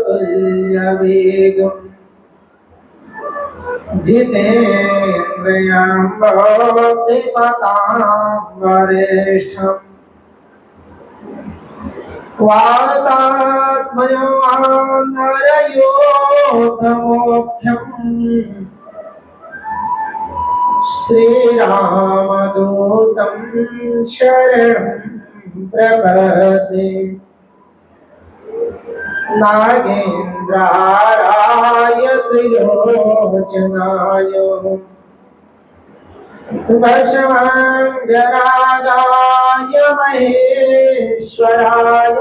वायुतुल्यवेगम् जितेन्द्रियं बुद्धिमतां वरिष्ठम् वातात्मयोऽन्तरयोधमोक्षम् श्रीरामदूतं शरणं प्रपद्ये नागेन्द्रहाराय त्रिलोचनाय भस्माङ्गरागाय महेश्वराय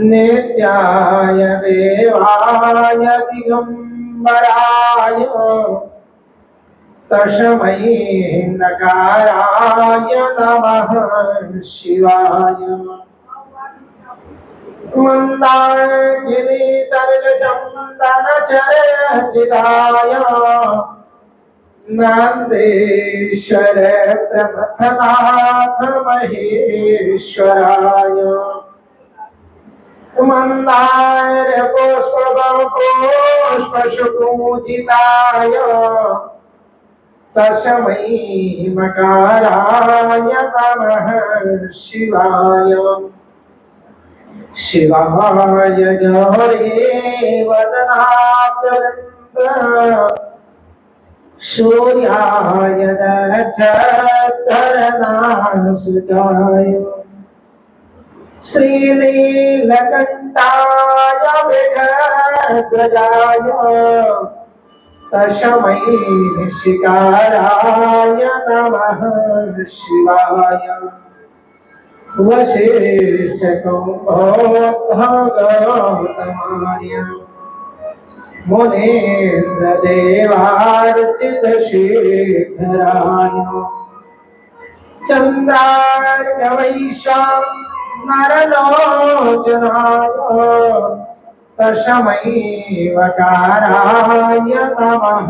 नित्याय देवाय दिगम्बराय तस्मै नकाराय नमः शिवाय मन्दाकिनीचर्गचन्दनचर्चिताय नन्देश्वर प्रमथनाथ महेश्वराय मंदार पुष्पशुपूजिताय तस्मै मकाराय नमः शिवाय शिवाय गौरी वदनाकरन्द सूर्याय दक्षधरनासुताय श्रीनीलकण्ठाय मृगध्वजाय तस्मै शिकाराय नमः शिवाय वसिष्ठकुम्भोद्भवगौतमार्य मुनीन्द्रदेवार्चितशेखराय चन्द्रार्कवैशानरलोचनाय तस्मै वकाराय नमः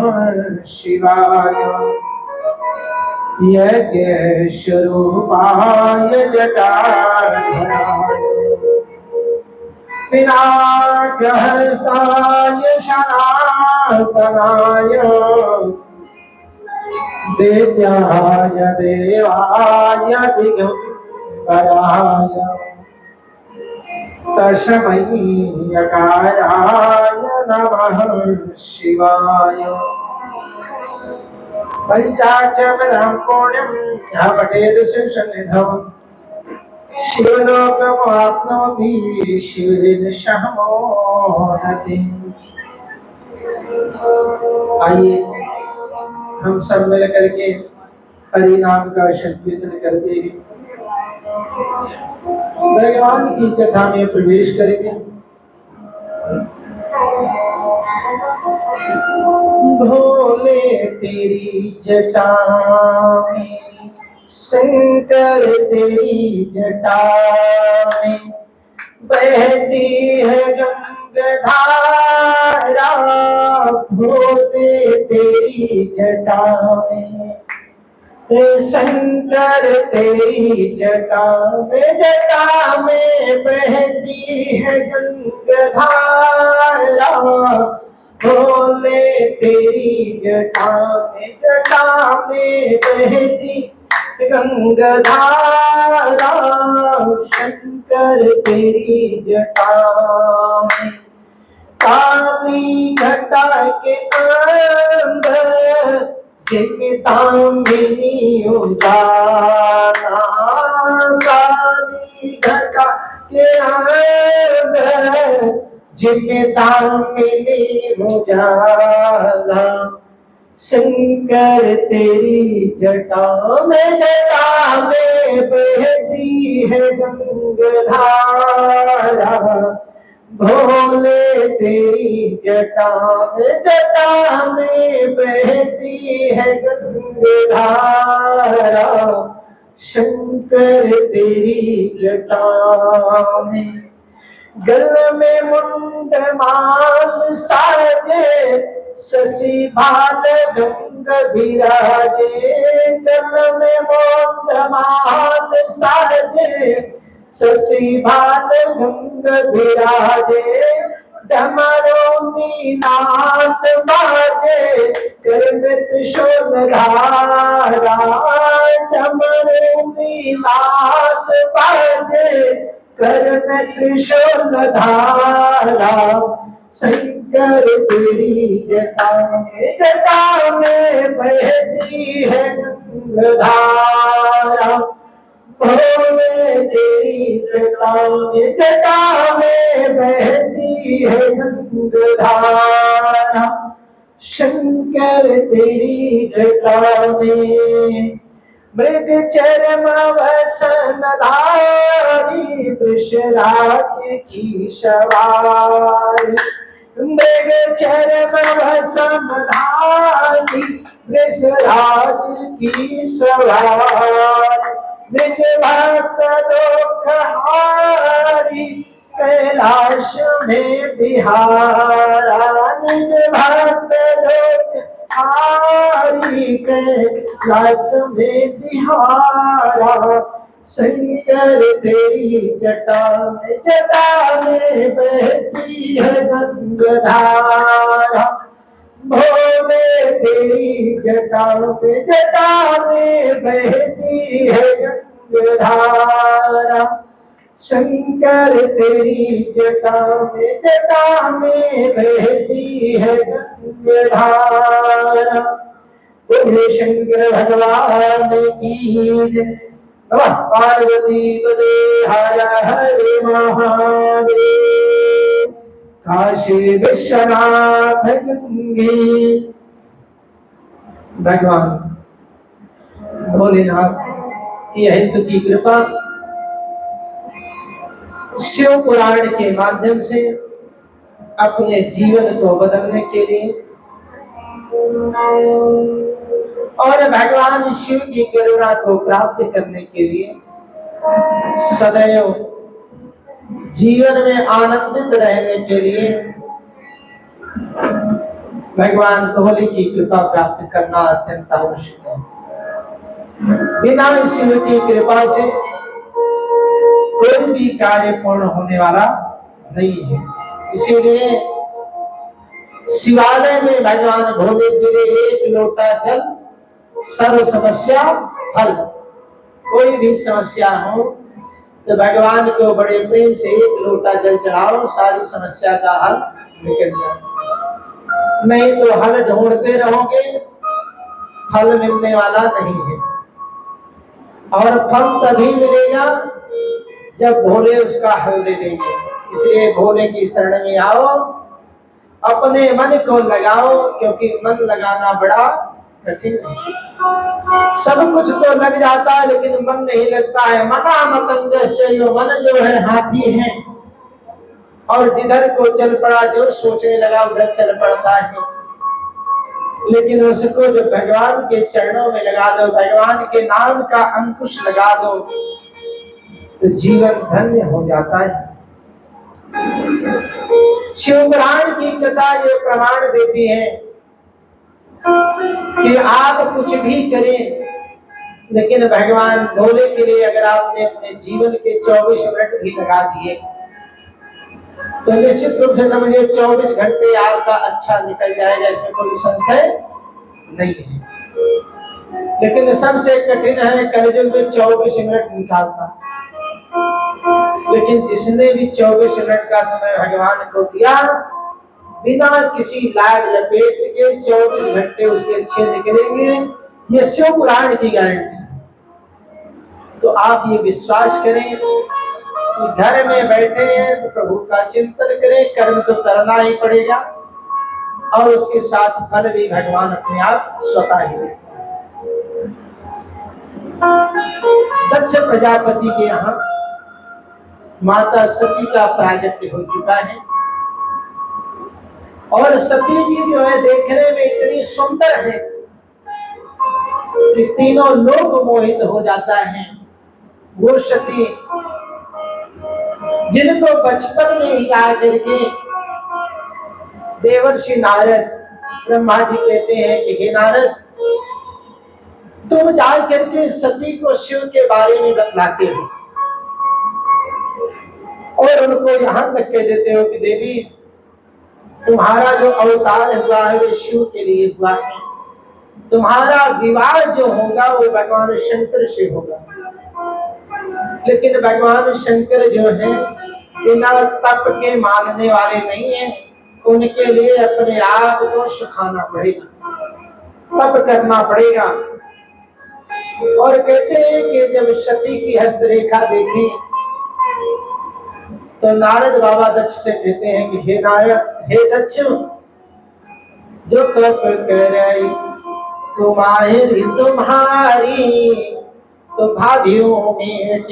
शिवाय यज्ञस्वरूपाय जटाधराय पिनाकहस्ताय सनातनाय दिव्याय देवाय दिगम्बराय तस्मै यकाराय नमः शिवाय पंचाक्षरं पुण्यं यः पठेत् शिवसन्निधौ शिवलोकमाप्नोति शिवेन सह मोदते। आइए हम सब मिल करके हरि नाम का संकीर्तन करते हैं, भगवान की कथा में प्रवेश करेंगे। भोले तेरी जटा में, शंकर तेरी जटा में बहती है गंगाधारा। भोले तेरी जटा में, शंकर तेरी जटा में बहती है गंगाधारा। भोले तेरी जटा में बहती गंगाधारा। शंकर तेरी जटा में काली घटा के अंदर जिमितामिनी उजाला। काली घटा के अंदर जिमितामिनी उजाला। शंकर तेरी जटा में बहती है गंगाधारा। भोले तेरी जटा में बहती है गंगाधारा। शंकर तेरी जटा में गल में मुंड माल साजे। शशि भाल गंग विराजे। गल में मुंड माल साजे। शशि भाल गंग विराजे, डमरू नीनाद बाजे, कर में त्रिशूल धारा, डमरू नीनाद बाजे, कर में त्रिशूल धारा। शंकर तेरी जटा में बहती है गंगाधारा, भोले तेरी जटा में बहती है गंगाधारा। शंकर तेरी जटा में मृग चरम वसन धारी, वृषराज की सवारी, मृग चरम वसन धारी, वृषराज की सवारी। निज भक्त दुख हारी, कैलाश में बिहारा, निज भक्त दुख हारी, कैलाश में बिहारा। शंकर तेरी जटा में बहती है गंगाधारा, भोले तेरी जटा में बहती है गंगाधारा। शंकर तेरी जटा में बहती है गंगाधारा। बोले शंकर भगवान की जय। नमः पार्वती पते हर हर महादेव। काशी विश्वनाथ गंगे। भगवान भोलेनाथ की अहिंद की कृपा शिव पुराण के माध्यम से अपने जीवन को बदलने के लिए और भगवान शिव की करुणा को प्राप्त करने के लिए सदैव जीवन में आनंदित रहने के लिए भगवान भोले की कृपा प्राप्त करना अत्यंत आवश्यक है। बिना शिव की कृपा से कोई भी कार्य पूर्ण होने वाला नहीं है। इसीलिए शिवालय में भगवान भोले के लिए एक लोटा जल सर्व समस्या हल। कोई भी समस्या हो तो भगवान को बड़े प्रेम से एक लोटा जल चढ़ाओ, सारी समस्या का हल निकल जाए। नहीं तो हल ढूंढते रहोगे, फल मिलने वाला नहीं है। और फल तभी मिलेगा जब भोले उसका हल दे देंगे। इसलिए भोले की शरण में आओ, अपने मन को लगाओ, क्योंकि मन लगाना बड़ा कठिन है। सब कुछ तो लग जाता है लेकिन मन नहीं लगता है। मना मतंगश्चैव, मन जो है हाथी है और जिधर को चल पड़ा, जो सोचने लगा उधर चल पड़ता है। लेकिन उसको जो भगवान के चरणों में लगा दो, भगवान के नाम का अंकुश लगा दो, तो जीवन धन्य हो जाता है। शिवपुराण की कथा ये प्रमाण देती है कि आप कुछ भी करें, लेकिन भगवान भोले के लिए अगर आपने अपने जीवन के 24 मिनट भी लगा दिए तो निश्चित रूप से समझिए 24 घंटे आपका अच्छा निकल जाएगा, इसमें कोई संशय नहीं है। लेकिन सबसे कठिन है कलयुग में 24 मिनट निकालना। लेकिन जिसने भी 24 मिनट का समय भगवान को दिया, बिना किसी लाड लपेट के 24 घंटे उसके अच्छे निकलेंगे, ये शिव पुराण की गारंटी। तो आप ये विश्वास करें कि घर में बैठे हैं तो प्रभु का चिंतन करें, कर्म तो करना ही पड़ेगा और उसके साथ फल भी भगवान अपने आप स्वतः ही देते। दक्ष प्रजापति के यहाँ माता सती का प्रागट्य हो चुका है और सती जी जो है देखने में इतनी सुंदर है कि तीनों लोग मोहित हो जाता है। वो सती जिनको बचपन में ही आकर के देवर्षि नारद ब्रह्मा जी कहते हैं कि हे नारद, तुम जा करके सती को शिव के बारे में बतलाते हो। और उनको यहाँ तक कह देते हो कि देवी तुम्हारा जो अवतार हुआ है वो शिव के लिए हुआ है, तुम्हारा विवाह जो होगा वो भगवान शंकर से होगा। लेकिन भगवान शंकर जो है बिना तप के मानने वाले नहीं है, उनके लिए अपने आप को सुखाना पड़ेगा, तप करना पड़ेगा। और कहते हैं कि जब सती की हस्तरेखा देखी तो नारद बाबा दक्ष से कहते हैं कि हे नारद, हे दक्ष, जो तप करे कुमारी तुम्हारी तो भाभियों में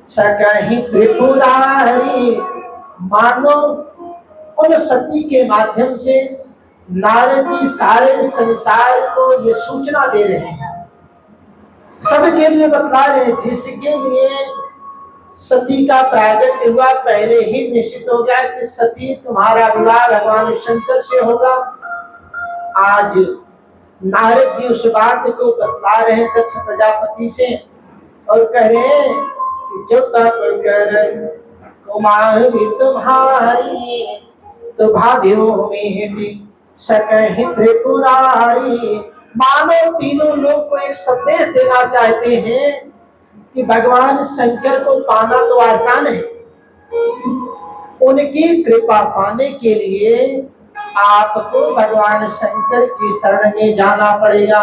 सकहीं त्रिपुरारी। मानो उन सती के माध्यम से नारद जी सारे संसार को ये सूचना दे रहे हैं, सबके लिए बतला रहे हैं। जिसके लिए सती का प्रागट्य हुआ पहले ही निश्चित हो गया कि सती तुम्हारा विवाह भगवान शंकर से होगा। आज नारद जी उस बात को बतला रहे हैं दक्ष प्रजापति से और कह रहे हैं कि जो तप कर कुमारी तुम्हारी तो भाभियों में सकहीं त्रिपुरारी। मानो तीनों लोग को एक संदेश देना चाहते हैं कि भगवान शंकर को पाना तो आसान है, उनकी कृपा पाने के लिए आपको भगवान शंकर की शरण में जाना पड़ेगा।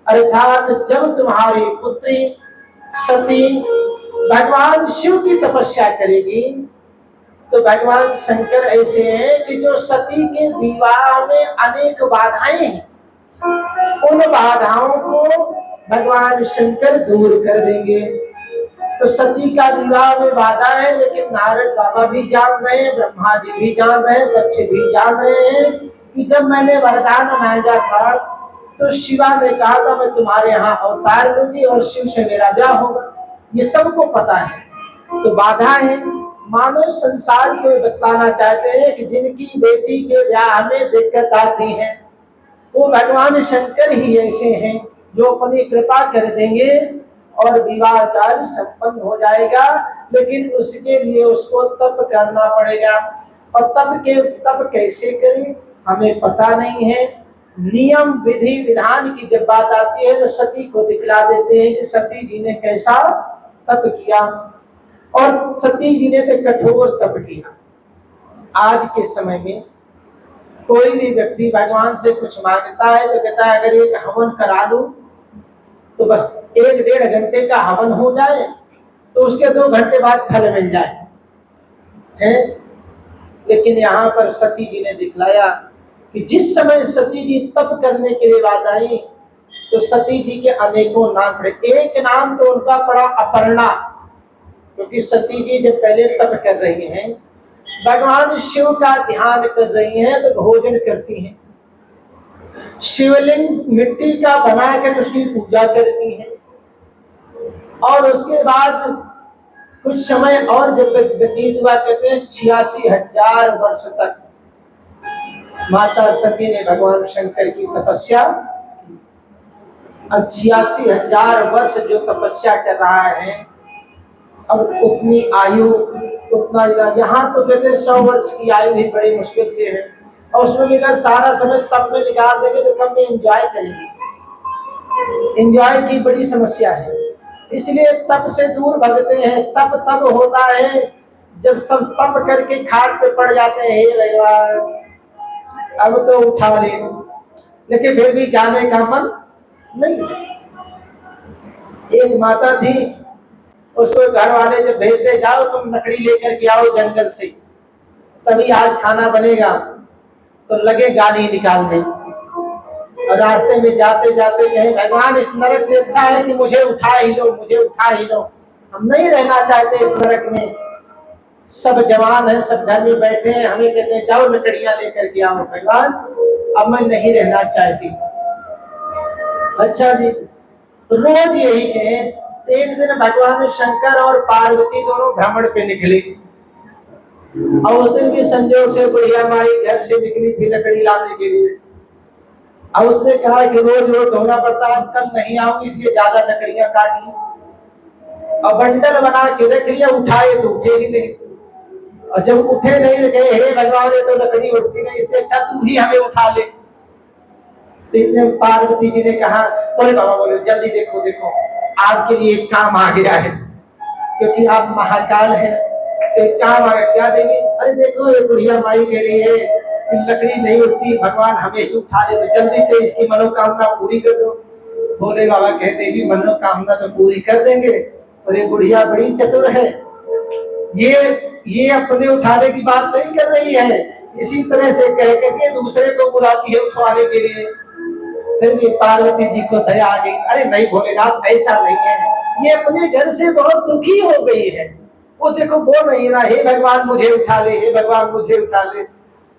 अर्थात जब तुम्हारी पुत्री सती भगवान शिव की तपस्या करेगी तो भगवान शंकर ऐसे हैं कि जो सती के विवाह में अनेक बाधाएं हैं, उन बाधाओं को भगवान शंकर दूर कर देंगे। तो सती का विवाह में बाधा है, लेकिन नारद बाबा भी जान रहे हैं, ब्रह्मा जी भी जान रहे हैं, दक्ष भी जान रहे हैं कि जब मैंने वरदान मांगा था तो शिवा ने कहा था मैं तुम्हारे यहाँ अवतार लूंगी और शिव से मेरा ब्याह होगा। ये सबको पता है। तो बाधा है, मानो संसार को बतलाना चाहते हैं कि जिनकी बेटी के ब्याह में दिक्कत आती है वो भगवान शंकर ही ऐसे हैं जो अपनी कृपा कर देंगे और विवाह कार्य संपन्न हो जाएगा। लेकिन उसके लिए उसको तप करना पड़ेगा, और तप कैसे करें हमें पता नहीं है। नियम विधि विधान की जब बात आती है तो सती को दिखला देते हैं कि सती जी ने कैसा तप किया, और सती जी ने तो कठोर तप किया। आज के समय में कोई भी व्यक्ति भगवान से कुछ मांगता है तो कहता है अगर एक हवन करा लूं तो बस 1-1.5 घंटे का हवन हो जाए तो उसके 2 घंटे बाद फल मिल जाए है। लेकिन यहाँ पर सती जी ने दिखलाया कि जिस समय सती जी तप करने के लिए बात आई तो सती जी के अनेकों नाम पड़े। एक नाम तो उनका पड़ा अपर्णा, क्योंकि सती जी जब पहले तप कर रही हैं, भगवान शिव का ध्यान कर रही हैं तो भोजन करती हैं, शिवलिंग मिट्टी का बनाकर उसकी पूजा करती हैं, और उसके बाद कुछ समय और जब व्यतीत हुआ, कहते हैं 86,000 वर्ष तक माता सती ने भगवान शंकर की तपस्या। अब 86,000 वर्ष जो तपस्या कर रहा है, अब उतनी आयु उतना यहाँ तो कहते हैं 100 वर्ष की आयु भी बड़ी मुश्किल से है, और उसमें भी अगर सारा समय तप में निकाल देंगे तो कब में एंजॉय करेंगे। एंजॉय की बड़ी समस्या है, इसलिए तप से दूर भगते हैं। तप तब होता है जब सब तप करके खाट पे पड़ जाते हैं, हे भगवान अब तो उठा ले, लेकिन फिर भी जाने का मन नहीं। एक माता थी, उसको घर वाले जब भेजते जाओ तुम लकड़ी लेकर के आओ जंगल से तभी आज खाना बनेगा, तो लगे गाली निकालने, और रास्ते में जाते जाते कहे भगवान इस नरक से अच्छा है कि मुझे उठा ही लो, मुझे उठा ही लो, हम नहीं रहना चाहते इस नरक में। सब जवान हैं, सब घर में बैठे हैं, हमें कहते हैं जाओ लकड़ियां लेकर के आओ। भगवान अब मैं नहीं रहना चाहती। अच्छा जी, रोज यही कहे। एक दिन भगवान शंकर और पार्वती दोनों भ्रमण पे निकले, और उस दिन भी संजोग से बुढ़िया माई घर से निकली थी लकड़ी लाने के लिए, और उसने कहा कि रोज रोज ढूंढना पड़ता है, कल नहीं आऊंगी इसलिए ज्यादा लकड़ियां काट ली। और बंडल बना के रख लिया, उठाए तो उठे ही नहीं, और जब उठे नहीं तो कहे हे भगवान ये तो लकड़ी उठती नहीं, इससे अच्छा तू ही हमें उठा ले। तो इतने पार्वती जी ने कहा, बोले बाबा बोले जल्दी देखो देखो आपके लिए एक काम आ गया है, क्योंकि आप महाकाल हैं, तो एक काम आ गया। क्या देंगे? अरे देखो ये बुढ़िया माई कह रही है लकड़ी नहीं उठती, भगवान हमें ही उठा ले, तो जल्दी से इसकी मनोकामना पूरी कर दो। भोले बाबा कहते भी मनोकामना तो पूरी कर देंगे, और ये बुढ़िया बड़ी चतुर है, ये अपने उठाने की बात नहीं कर रही है, इसी तरह से कह करके दूसरे को बुलाती है उठवाने के लिए। फिर भी पार्वती जी को दया आ गई, अरे नहीं भोलेनाथ ऐसा नहीं है, ये अपने घर से बहुत दुखी हो गई है, वो देखो बोल रही है ना हे भगवान मुझे उठा ले, हे भगवान मुझे उठा ले।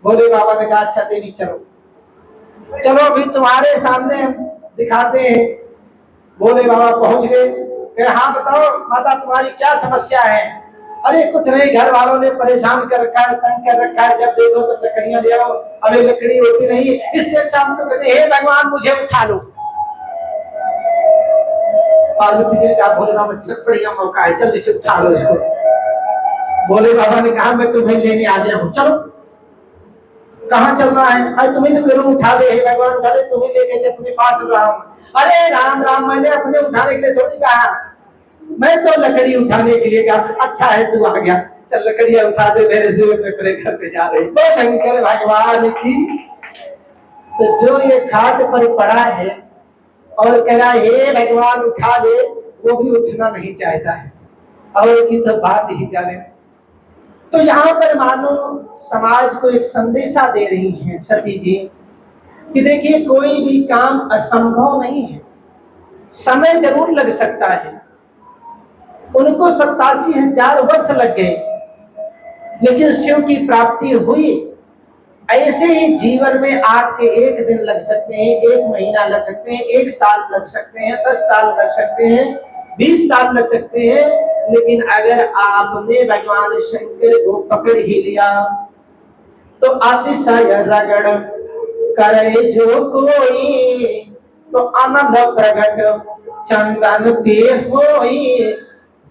भोले बाबा ने कहा अच्छा देवी चलो चलो अभी तुम्हारे सामने हम दिखाते हैं। भोले बाबा पहुंच गए, हाँ बताओ माता तुम्हारी क्या समस्या है? अरे कुछ नहीं, घर वालों ने परेशान कर रखा है, तंग कर रखा है, जब देखो तो लकड़ियां ले आओ, अभी लकड़ी होती नहीं, इससे अच्छा हम तो कहते हे भगवान मुझे उठा लो। पार्वती जी ने कहा भोले बाबा चल बढ़िया मौका है, जल्दी से उठा लो इसको। भोले बाबा ने कहा मैं तुम्हें लेने आ गया हूँ, चलो। कहाँ चलना है? अरे तुम्हें तो करूँ उठा ले, हे भगवान उठा ले, तुम्हें लेके अपने पास रहा हूँ। अरे राम राम, मैंने अपने उठाने के लिए थोड़ी कहा, मैं तो लकड़ी उठाने के लिए कहा। अच्छा है तू आ गया, चल लकड़ियां उठा दे मेरे से, मैं अपने घर पे जा रही। तो शंकर भगवान की, तो जो ये खाट पर पड़ा है और कह रहा हे भगवान उठा ले, वो भी उठना नहीं चाहता है, और की तो बात ही जाने। तो यहाँ पर मानो समाज को एक संदेशा दे रही हैं सती जी कि देखिए कोई भी काम असंभव नहीं है, समय जरूर लग सकता है। उनको 87,000 वर्ष लग गए, लेकिन शिव की प्राप्ति हुई। ऐसे ही जीवन में आपके एक दिन लग सकते हैं, एक महीना लग सकते हैं, 1 साल लग सकते हैं, 10 साल लग सकते हैं, 20 साल लग सकते हैं, लेकिन अगर आपने भगवान शंकर को पकड़ ही लिया तो अतिशय रगड़ करे जो कोई, तो आनंद प्रगट चंदन ते होई।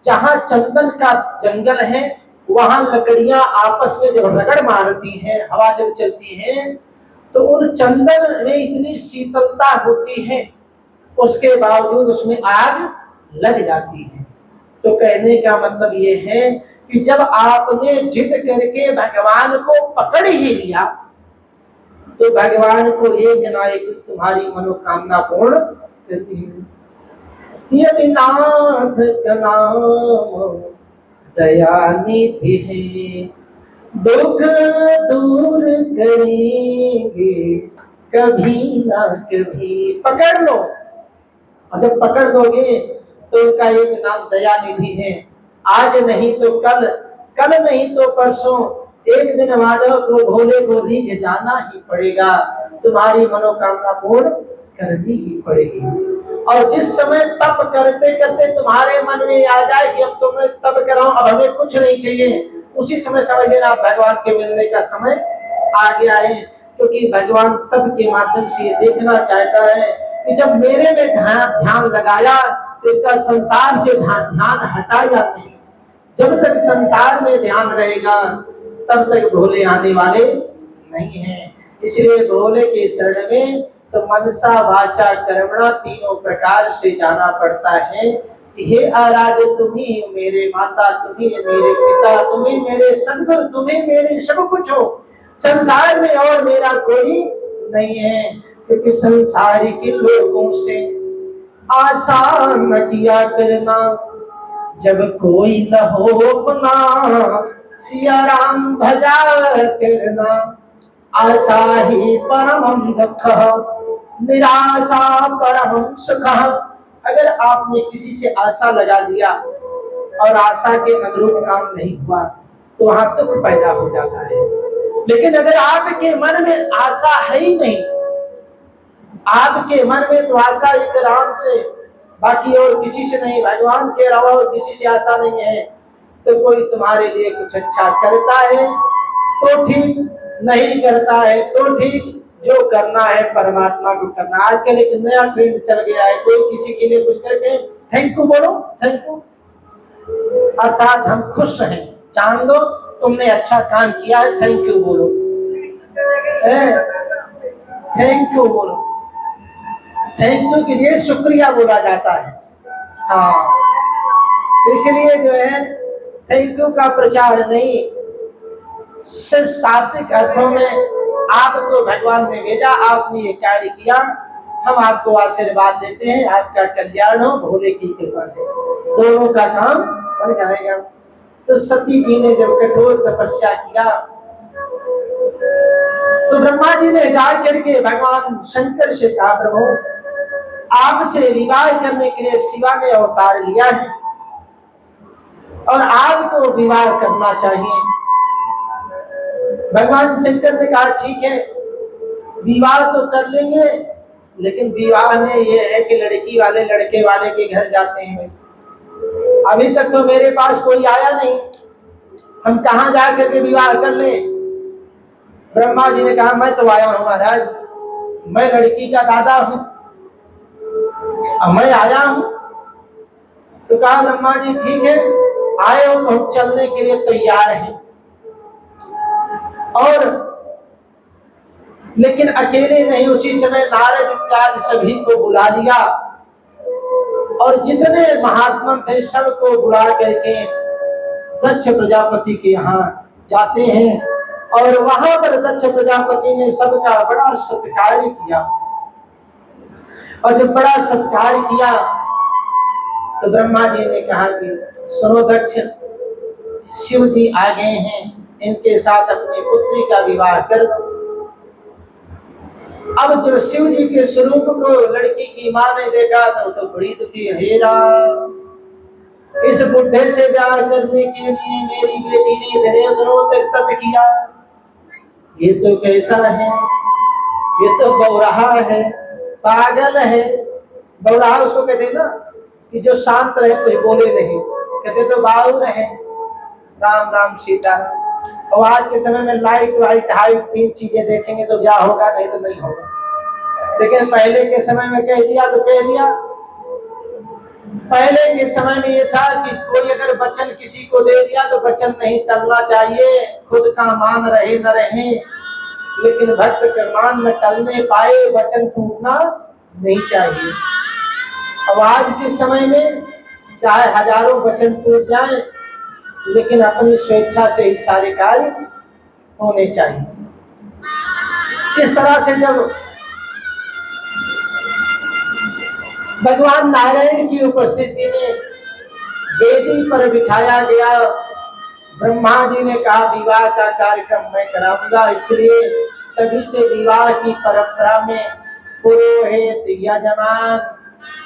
जहां चंदन का जंगल है वहां लकड़ियां आपस में जब रगड़ मारती हैं, हवा जब चलती है, तो उन चंदन में इतनी शीतलता होती है, उसके बावजूद उसमें आग लग जाती है। तो कहने का मतलब ये है कि जब आपने जिद करके भगवान को पकड़ ही लिया तो भगवान को एक ना एक तुम्हारी मनोकामना पूर्ण करती है। यदि नाथ का नाम दयानिधि है, दुख दूर करेंगे कभी ना कभी। पकड़ लो, और जब पकड़ लोगे तो उनका एक नाम दयानिधि है। आज नहीं तो कल, कल नहीं तो परसों, एक दिन माधव को भोले को रीझ जाना ही पड़ेगा, तुम्हारी मनोकामना पूर्ण करनी ही पड़ेगी। और जिस समय तप करते करते तुम्हारे मन में आ जाए कि अब तो मैं तप कर रहा हूं, अब हमें कुछ नहीं चाहिए, उसी समय समझ लेना भगवान के मिलने का समय आ गया है। क्योंकि भगवान तप के माध्यम से ये देखना चाहता है कि जब मेरे में ध्यान लगाया तो इसका संसार से ध्यान हटा जाते हैं। जब तक संसार में ध्यान रहेगा तब तक भोले आने वाले नहीं हैं। इसलिए भोले के शरण में तो मनसा वाचा कर्मणा तीनों प्रकार से जाना पड़ता है। हे आराध्य तुम्ही मेरे माता, तुम्ही मेरे पिता, तुम्ही मेरे सदगुरु, तुम्ही मेरे सब कुछ हो, संसार में और मेरा कोई नहीं है। क्योंकि संसारिक लोगों से आशा न किया करना, जब कोई न हो अपना सिया राम भजा करना। आशा ही परम दुख, निराशा परम सुख। अगर आपने किसी से आशा लगा दिया और आशा के अनुरूप काम नहीं हुआ तो वहां दुख पैदा हो जाता है। लेकिन अगर आपके मन में आशा है ही नहीं, आपके मन में तो आशा एक राम से, बाकी और किसी से नहीं, भगवान के अलावा और किसी से आशा नहीं है, तो कोई तुम्हारे लिए कुछ अच्छा करता है तो ठीक, नहीं करता है तो ठीक, जो करना है परमात्मा को करना। आजकल एक नया ट्रेंड चल गया है, कोई किसी के लिए कुछ करके थैंक यू बोलो, थैंक यू। अर्थात हम खुश हैं, जान लो तुमने अच्छा काम किया है, थैंक यू बोलो, थैंक यू बोलो, थैंक यू कीजिए, शुक्रिया बोला जाता है। हाँ, तो इसलिए जो है थैंक यू का प्रचार नहीं, सिर्फ शाब्दिक अर्थों में आपको भगवान ने भेजा, आपने ये कार्य किया, हम आपको आशीर्वाद देते हैं, आपका कल्याण हो भोले की कृपा से, दोनों का काम बन जाएगा। तो सती जी ने जब कठोर तपस्या किया तो ब्रह्मा जी ने जाकर के भगवान शंकर से कहा, प्रभु आपसे विवाह करने के लिए शिवा ने अवतार लिया है और आपको विवाह करना चाहिए। भगवान शंकर ने कहा ठीक है, विवाह तो कर लेंगे, लेकिन विवाह में ये है कि लड़की वाले लड़के वाले के घर जाते हैं। अभी तक तो मेरे पास कोई आया नहीं, हम कहाँ जा करके विवाह कर लें। ब्रह्मा जी ने कहा मैं तो आया हूँ महाराज, मैं लड़की का दादा हूँ, अब मैं आया हूँ। तो कहा ब्रह्मा जी ठीक है, आए हो तो हम चलने के लिए तैयार हैं, और लेकिन अकेले नहीं, उसी समय नारद इत्यादि सभी को बुला लिया और जितने महात्मा थे सबको बुला करके दक्ष प्रजापति के यहाँ जाते हैं, और वहां पर दक्ष प्रजापति ने सबका बड़ा सत्कार किया। और जब बड़ा सत्कार किया तो ब्रह्मा जी ने कहा कि सुनो दक्ष, शिव जी आ गए हैं, इनके साथ अपनी पुत्री का विवाह कर दो। अब जब शिव जी के स्वरूप को लड़की की मां ने देखा तो बड़ी दुखी, हेरा इस बुढ़े से प्यार करने के लिए मेरी बेटी ने इतने दिनों तक तप किया, ये तो कैसा है, ये तो बौराहा है, पागल है। बौराहा उसको कहते हैं ना कि जो शांत रहे कुछ बोले नहीं, कहते तो बाहुर है। राम राम सीता। और आज के समय में लाइट वाइट हाइट तीन चीजें देखेंगे तो ब्याह होगा, नहीं तो नहीं होगा। लेकिन पहले के समय में कह दिया तो कह दिया। पहले के समय में ये था कि कोई अगर वचन किसी को दे दिया तो वचन नहीं टलना चाहिए, खुद का मान रहे न रहे, लेकिन भक्त का मान न टलने पाए, वचन टूटना नहीं चाहिए। अब आज के समय में चाहे हजारों वचन टूट जाए, लेकिन अपनी स्वेच्छा से ही सारे कार्य होने चाहिए। इस तरह से जब भगवान नारायण की उपस्थिति में वेदी पर बिठाया गया, ब्रह्मा जी ने कहा विवाह का कार्यक्रम मैं कराऊंगा, इसलिए तभी से विवाह की परंपरा में पुरोहित, यजमान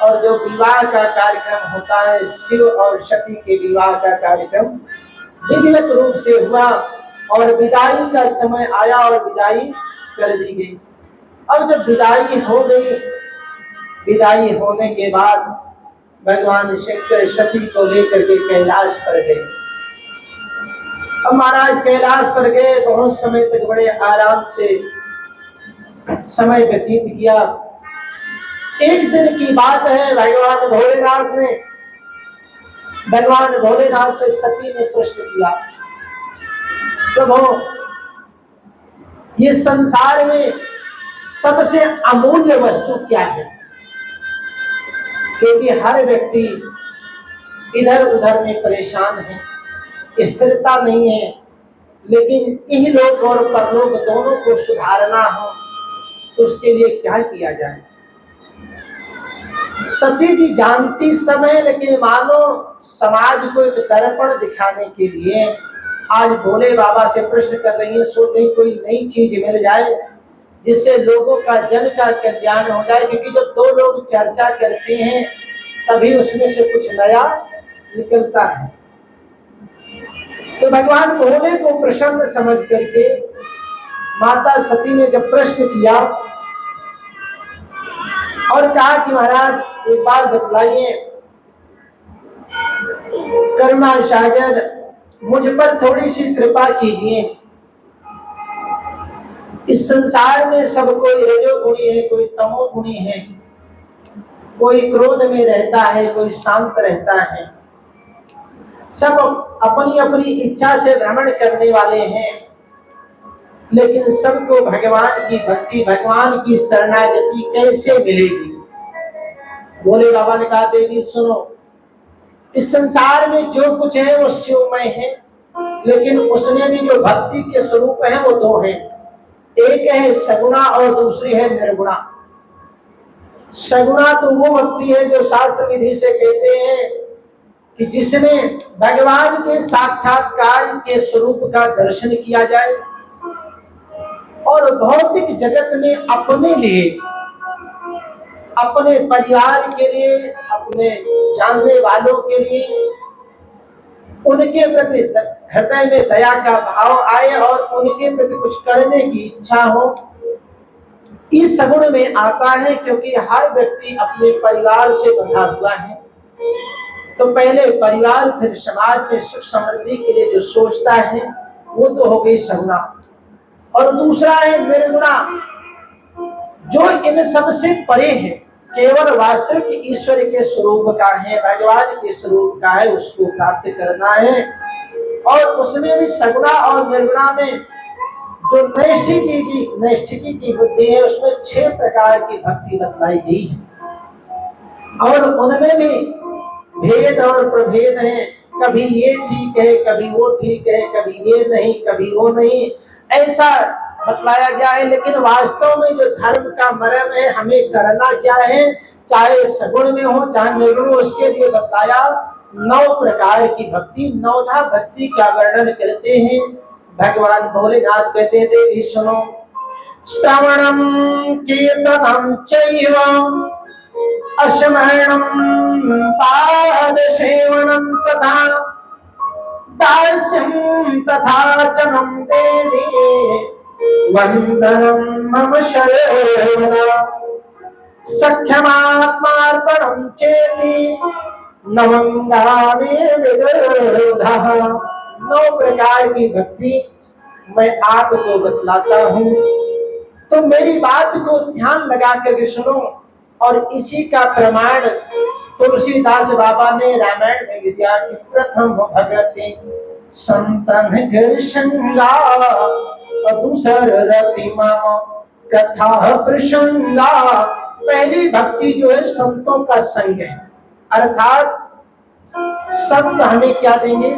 और जो विवाह का कार्यक्रम होता है, शिव और सती के विवाह का कार्यक्रम विधिवत रूप से हुआ और विदाई का समय आया और विदाई कर दी गई। अब जब विदाई हो गई, विदाई होने के बाद भगवान शंकर सती को लेकर के कैलाश पर गए। अब महाराज कैलाश पर गए, बहुत समय तक बड़े आराम से समय व्यतीत किया। एक दिन की बात है, भगवान भोलेनाथ से सती ने प्रश्न किया, प्रभु ये संसार में सबसे अमूल्य वस्तु क्या है? क्योंकि हर व्यक्ति इधर उधर में परेशान है, स्थिरता नहीं है, लेकिन इहलोक और परलोक दोनों को सुधारना हो तो उसके लिए क्या किया जाए? सती जी जानती सब है, लेकिन मानो समाज को एक दर्पण दिखाने के लिए आज भोले बाबा से प्रश्न कर रही है, सोच रही कोई नई चीज मिल जाए जिससे लोगों का जन का कल्याण हो जाए, क्योंकि जब दो लोग चर्चा करते हैं तभी उसमें से कुछ नया निकलता है। तो भगवान भोले को प्रसन्न समझ करके माता सती ने जब प्रश्न किया और कहा कि महाराज एक बात बतलाइए, करुणा सागर मुझ पर थोड़ी सी कृपा कीजिए। इस संसार में सब कोई रजोगुणी है, कोई तमोगुणी है, कोई क्रोध में रहता है, कोई शांत रहता है। सब अपनी अपनी इच्छा से भ्रमण करने वाले हैं, लेकिन सबको भगवान की भक्ति, भगवान की शरणागति कैसे मिलेगी? भोले बाबा ने कहा, देवी सुनो, इस संसार में जो कुछ है वो शिवमय है, लेकिन उसमें भी जो भक्ति के स्वरूप है वो दो हैं। एक है सगुणा और दूसरी है निर्गुणा। सगुणा तो वो भक्ति है जो शास्त्र विधि से कहते हैं कि जिसमें भगवान के साक्षात्कार के स्वरूप का दर्शन किया जाए और भौतिक जगत में अपने लिए, अपने परिवार के लिए, अपने जानने वालों के लिए उनके प्रति हृदय में दया का भाव आए और उनके प्रति कुछ करने की इच्छा हो। इस सगुण में आता है, क्योंकि हर व्यक्ति अपने परिवार से बंधा हुआ है। तो पहले परिवार, फिर समाज में सुख समृद्धि के लिए जो सोचता है वो तो हो गई सगुणा। और दूसरा है निर्गुणा, जो इन सब से परे है, केवल वास्तविक ईश्वर के स्वरूप का है, भगवान के स्वरूप का है, उसको प्राप्त करना है। और उसमें भी सगुणा और निर्गुणा में जो नैष्ठिकी की बुद्धि है, उसमें 6 प्रकार की भक्ति बतलाई गई है और उनमें भी भेद और प्रभेद है। कभी ये ठीक है, कभी वो ठीक है, कभी ये नहीं, कभी वो नहीं, ऐसा बतलाया गया है। लेकिन वास्तव में जो धर्म का मर्म है, हमें करना क्या है, चाहे सगुण में हो चाहे निर्गुण, उसके लिए बतलाया 9 प्रकार की भक्ति। 9धा भक्ति का वर्णन करते हैं भगवान भोलेनाथ। कहते हैं, देवी सुनो, श्रवणम कीर्तनम चैव अस्मरणम पाद सेवनम तथा दास्यम तथा चनम देवी वंदनम मम शरणा सख्यमात्मार्पणम चेति नवंगाने विदुधः। 9 प्रकार की भक्ति मैं आपको बतलाता हूँ, तो मेरी बात को ध्यान लगा करके सुनो। और इसी का प्रमाण तुलसीदास बाबा ने रामायण में दिया कि प्रथम भगति संतन घर संगा और दूसर रतिमा कथा प्रसंगा। पहली भक्ति जो है संतों का संग है, अर्थात संत हमें क्या देंगे?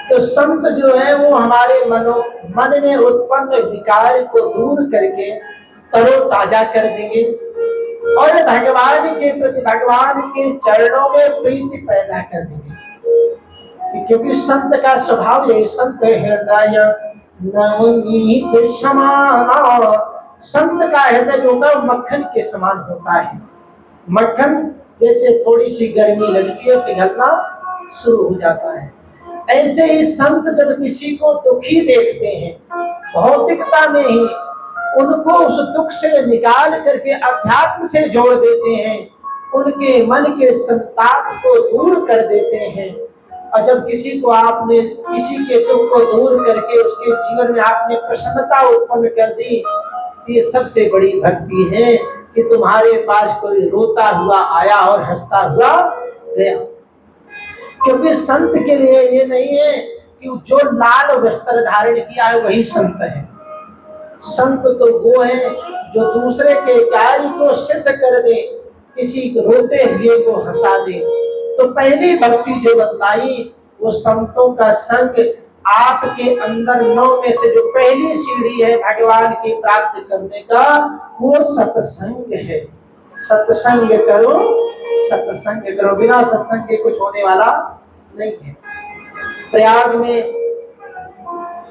तो संत जो है वो हमारे मन में उत्पन्न विकार को दूर करके तरोताजा कर देंगे और भगवान के प्रति, भगवान के चरणों में प्रीति पैदा कर देंगे। क्योंकि संत का स्वभाव यही, संत हृदय नवनीत समाना। संत का हृदय जो होता है मक्खन के समान होता है। मक्खन जैसे थोड़ी सी गर्मी लगती है पिघलना शुरू हो जाता है, ऐसे ही संत जब किसी को दुखी देखते हैं, भौतिकता में ही उनको उस दुख से निकाल करके अध्यात्म से जोड़ देते हैं, उनके मन के संताप को दूर कर देते हैं। और जब किसी को आपने, किसी के दुख को दूर करके उसके जीवन में आपने प्रसन्नता उत्पन्न कर दी, ये सबसे बड़ी भक्ति है कि तुम्हारे पास कोई रोता हुआ आया और हंसता हुआ गया। क्योंकि संत के लिए ये नहीं है कि जो लाल वस्त्र धारण किया है वही संत है। संत तो वो है जो दूसरे के कार्य को सिद्ध कर दे, किसी रोते हुए को हंसा दे। तो पहली भक्ति जो बतलाई वो संतों का संग, आपके अंदर 9 में से जो पहली सीढ़ी है भगवान की प्राप्त करने का, वो सत्संग है। सत्संग करो, सत्संग करो, बिना सत्संग के कुछ होने वाला नहीं है। प्रयाग में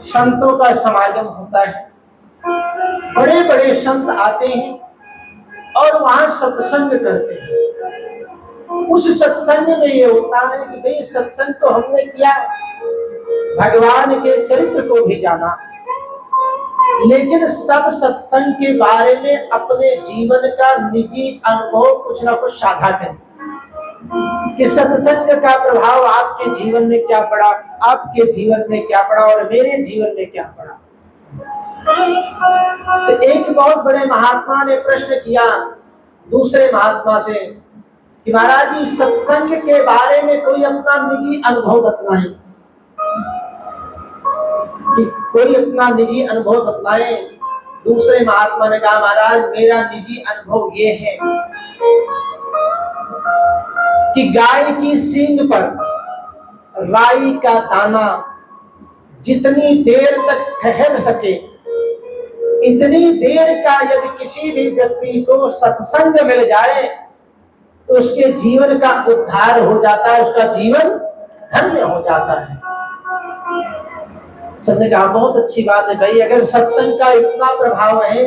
संतों का समागम होता है, बड़े बड़े संत आते हैं और वहां सत्संग करते हैं। उस सत्संग में ये होता है कि भाई सत्संग तो हमने किया, भगवान के चरित्र को भी जाना, लेकिन सब सत्संग के बारे में अपने जीवन का निजी अनुभव कुछ ना कुछ साझा करें कि सत्संग का प्रभाव आपके जीवन में क्या पड़ा, आपके जीवन में क्या पड़ा और मेरे जीवन में क्या पड़ा। तो एक बहुत बड़े महात्मा ने प्रश्न किया दूसरे महात्मा से कि महाराज जी सत्संग के बारे में कोई अपना निजी अनुभव बतलाए, कि कोई अपना निजी अनुभव बतलाए। दूसरे महात्मा ने कहा महाराज मेरा निजी अनुभव ये है कि गाय की सींग पर राई का दाना जितनी देर तक ठहर सके, इतनी देर का यदि किसी भी व्यक्ति को सत्संग मिल जाए तो उसके जीवन का उद्धार हो जाता है, उसका जीवन धन्य हो जाता है। सबने कहा बहुत अच्छी बात है भाई, अगर सत्संग का इतना प्रभाव है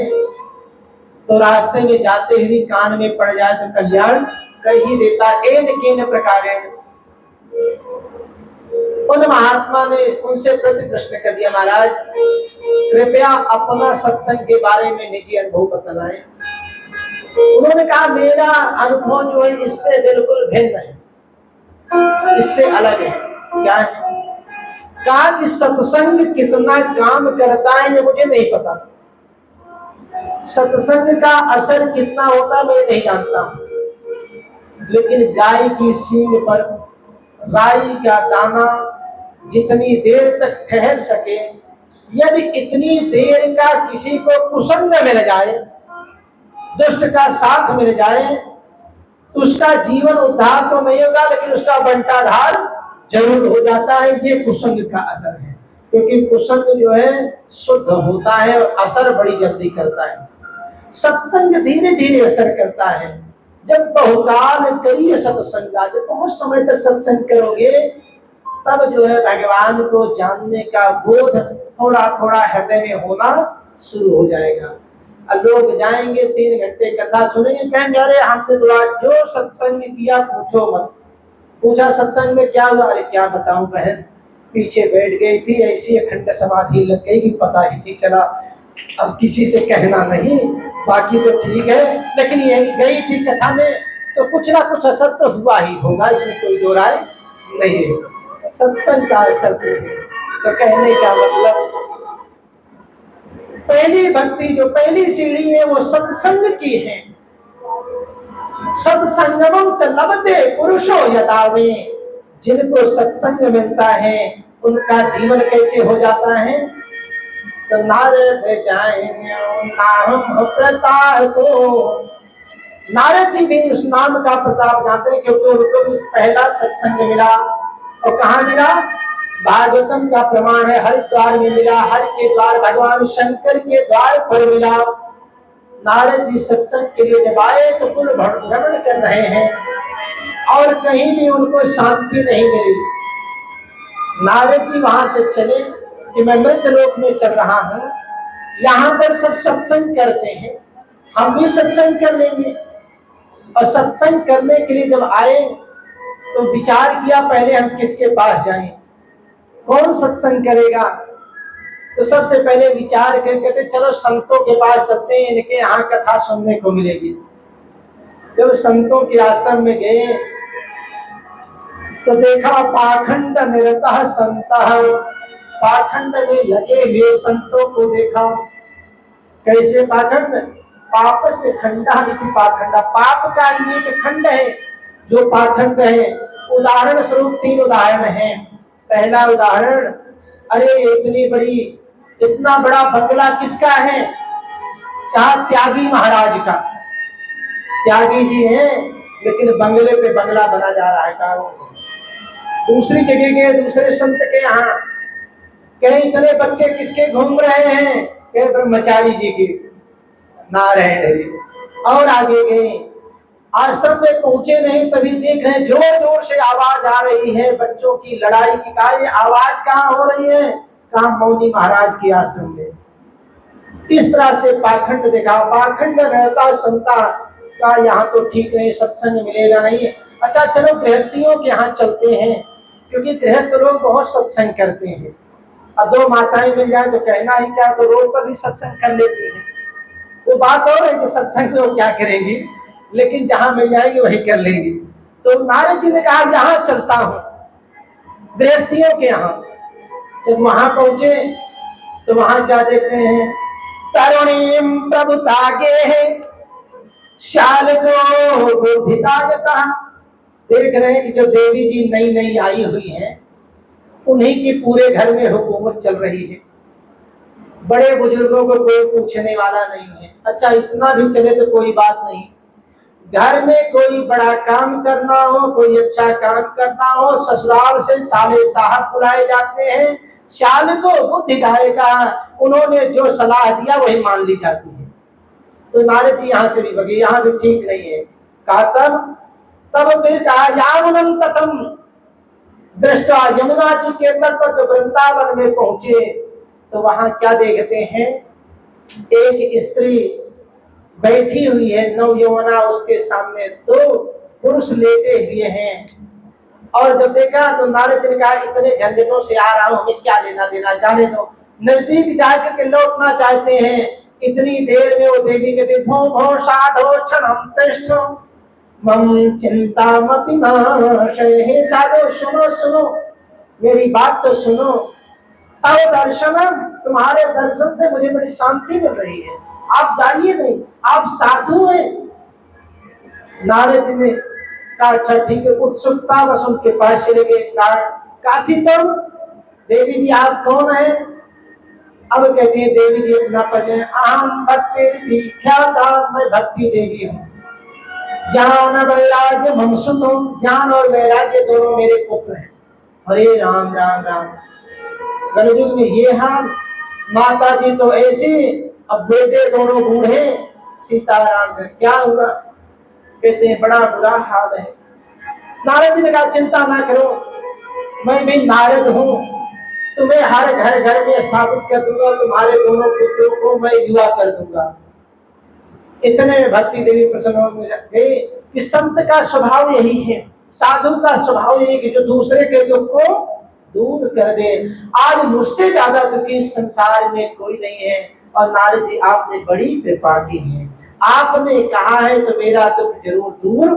तो रास्ते में जाते हुए कान में पड़ जाए तो कल्याण कर ही देता। एन केन प्रकारेण। उन महात्मा ने उनसे प्रति प्रश्न कर दिया महाराज कृपया अपना सत्संग के बारे में निजी अनुभव बतलाएं। उन्होंने कहा मेरा अनुभव जो है इससे बिल्कुल भिन्न है, इससे अलग है। क्या है? कहा कि सत्संग कितना काम करता है ये मुझे नहीं पता, सत्संग का असर कितना होता मैं नहीं जानता, लेकिन गाय की सींग पर राई का दाना जितनी देर तक ठहर सके, यदि इतनी देर का किसी को कुसंग मिल जाए, दुष्ट का साथ मिल जाए तो उसका जीवन उद्धार तो नहीं होगा लेकिन उसका बंटाधार जरूर हो जाता है। ये कुसंग का असर है, क्योंकि कुसंग जो है शुद्ध होता है और असर बड़ी जल्दी करता है। सत्संग धीरे धीरे असर करता है। जब बहुकाल करिए सत्संग, जब बहुत समय तक सत्संग करोगे तब जो है भगवान को जानने का बोध थोड़ा थोड़ा हृदय में होना शुरू हो जाएगा। अब लोग जाएंगे 3 घंटे कथा सुनेंगे, कहेंगे अरे हमने तो आज जो सत्संग किया पूछो मत। पूछा सत्संग में क्या हुआ? अरे क्या बताऊं बहन, पीछे बैठ गई थी, ऐसी अखंड समाधि लग गई कि पता ही नहीं चला। अब किसी से कहना नहीं, बाकी तो ठीक है, लेकिन ये गई थी कथा में तो कुछ ना कुछ असर तो हुआ ही होगा, इसमें कोई दो राय नहीं है। सत्संग का असर तो कहने का मतलब पहली भक्ति जो पहली सीढ़ी है वो सत्संग की है। सत्संगमं च लभते पुरुषो यथा में, जिनको सत्संग मिलता है उनका जीवन कैसे हो जाता है? तो नारद नारद जी भी उस नाम का प्रताप जानते हैं, क्योंकि उनको भी पहला सत्संग मिला। और कहाँ मिला? भागवतम का प्रमाण है, हरिद्वार में मिला। हरि के द्वार भगवान शंकर के द्वार पर मिला। नारद जी सत्संग के लिए जब आए तो कुल भ्रमण कर रहे हैं और कहीं भी उनको शांति नहीं मिली। नारद जी वहां से चले कि मैं मृत लोक में चल रहा हूँ, यहाँ पर सब सत्संग करते हैं, हम भी सत्संग कर लेंगे। और सत्संग करने के लिए जब आए तो विचार किया पहले हम किसके पास जाएं, कौन सत्संग करेगा। तो सबसे पहले विचार कर कहते चलो संतों के पास चलते हैं, इनके यहाँ कथा सुनने को मिलेगी। जब संतों के आश्रम में गए तो देखा पाखंड निरतः संतः, पाखंड में लगे हुए संतों को देखा। कैसे पाखंड? पाप से खंडा इति पाखंड, पाप का ही एक खंड है जो पाखंड है। उदाहरण स्वरूप 3 उदाहरण हैं। पहला उदाहरण, अरे इतना बड़ा बंगला किसका है? कहा त्यागी महाराज का। त्यागी जी हैं लेकिन बंगले पे बंगला बना जा रहा है। कहा दूसरी जगह गए दूसरे संत के यहाँ, कहे इतने बच्चे किसके घूम रहे हैं? कहे ब्रह्मचारी जी के। नारायण हरि। और आगे गए, आश्रम में पहुंचे नहीं तभी देख रहे जोर जोर से आवाज आ रही है बच्चों की लड़ाई की। कहा ये आवाज कहाँ हो रही है? कहा मौनी महाराज के आश्रम में। इस तरह से पाखंड देखा। पाखंड रहता संता का यहाँ तो ठीक नहीं, सत्संग मिलेगा नहीं। अच्छा चलो गृहस्थियों के यहाँ चलते हैं, क्योंकि गृहस्थ लोग बहुत सत्संग करते हैं। अब 2 माताएं मिल जाए तो कहना ही क्या, तो रोड पर भी सत्संग कर लेती हैं। वो बात और है कि सत्संग में वो क्या करेंगी, लेकिन जहां मिल जाएगी वही कर लेंगी। तो नारद जी ने कहा यहाँ चलता हूँ गृहस्थियों के यहाँ। जब वहां पहुंचे तो वहां क्या देखते हैं? तरुणीम प्रभुता के शाल को बोधिता जता, देख रहे हैं कि जो देवी जी नई नई आई हुई हैं, उन्हीं की पूरे घर में हुकूमत चल रही है। बड़े बुजुर्गों को कोई पूछने वाला नहीं है। अच्छा, इतना भी चले तो कोई बात नहीं, घर में कोई बड़ा काम करना हो, कोई अच्छा काम करना हो, ससुराल से साले साहब बुलाए जाते हैं। शाल को बुद्धिदायक का उन्होंने जो सलाह दिया वही मान ली जाती है। तो नारद जी यहाँ से भी भगे, यहाँ भी ठीक नहीं है। कहा तब फिर कहा यामुनम तटम दृष्टा, यमुना जी के तट पर जब वृंदावन में पहुंचे तो वहां क्या देखते हैं, एक स्त्री बैठी हुई है नवयौवना, उसके सामने दो पुरुष लेटे हुए हैं। और जब देखा तो नारद जी ने कहा इतने झंझटों से आ रहा हूं, हमें क्या लेना देना, जाने दो। नजदीक जाकर के लौटना चाहते हैं, इतनी देर में वो देवी कहते भो भो साधो क्षणम तिष्ठ मम चिंतामपि नाशय। हे साधो सुनो सुनो, मेरी बात तो सुनो। तव दर्शनम, तुम्हारे दर्शन से मुझे बड़ी शांति मिल रही है, आप जाइए नहीं, आप साधु हैं। नारद जी ने कहा अच्छा ठीक है। उत्सुकता बस उनके पास चले गए। काशी तुम, देवी जी आप कौन है? अब कहती है देवी जी अपना परिचय, अहम भक्ति दीक्षाता, मैं भक्ति देवी हूँ। ज्ञान वैराग्य ममसुतो, ज्ञान और वैराग्य दोनों मेरे पुत्र हैं। हरे राम राम राम। कलयुग में ये हाल, माता जी तो ऐसी, अब बेटे दोनों बूढ़े, सीताराम से क्या हुआ? कहते हैं बड़ा बुरा हाल है। नारद जी ने कहा चिंता ना करो, मैं भी नारद हूँ, तुम्हें हर घर घर में स्थापित कर दूंगा, तुम्हारे दोनों पुत्रों को मैं युवा कर दूंगा। इतने भक्ति देवी प्रसन्न हो गई कि संत का स्वभाव यही है, साधु का स्वभाव यही कि जो दूसरे के दुख को दूर कर दे। आज मुझसे ज्यादा दुखी संसार में कोई नहीं है। और नारद जी आपने बड़ी कृपा की है, आपने कहा है तो मेरा दुख जरूर दूर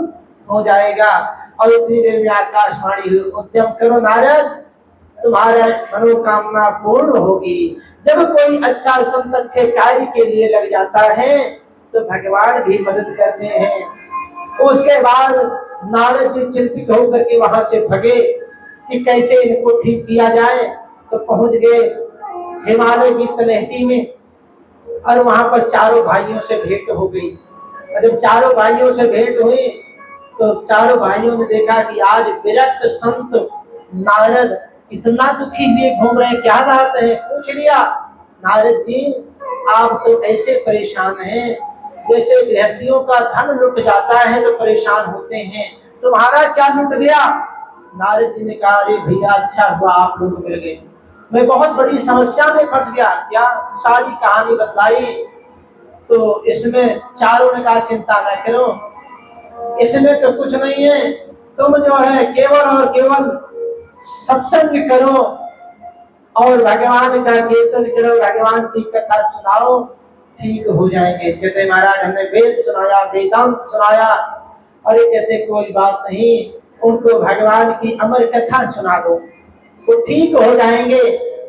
हो जाएगा। और इतनी देर में आकाशवाणी हुई, उद्यम करो नारद, तुम्हारा मनोकामना पूर्ण होगी। जब कोई अच्छा संत अच्छे कार्य के लिए लग जाता है तो भगवान भी मदद करते हैं। उसके बाद नारद जी चिंतित होकर के वहां से भगे कि कैसे इनको ठीक किया जाए। तो पहुंच गए हिमालय की तलहटी में, और वहां पर चारों भाइयों से भेंट हो गई। और जब चारों भाइयों से भेंट हुई तो चारों भाइयों ने देखा कि आज विरक्त संत नारद इतना दुखी हुए घूम रहे हैं, क्या बात है? पूछ लिया, नारद जी आप तो ऐसे परेशान हैं जैसे गृहस्थियों का धन लुट जाता है तो परेशान होते हैं, तुम्हारा क्या लुट गया? नारद जी ने कहा अरे भैया अच्छा हुआ आप लोग मिल गए, मैं बहुत बड़ी समस्या में फंस गया। क्या? सारी कहानी बतलाई। तो इसमें चारों ने कहा चिंता न करो, इसमें तो कुछ नहीं है, तुम जो है केवल और केवल सत्संग करो और भगवान का कीर्तन करो, भगवान की कथा सुनाओ, ठीक हो जाएंगे। कहते महाराज हमने वेद सुनाया, वेदांत सुनाया। अरे कहते कोई बात नहीं, उनको भगवान की अमर कथा सुना दो, वो ठीक हो जाएंगे।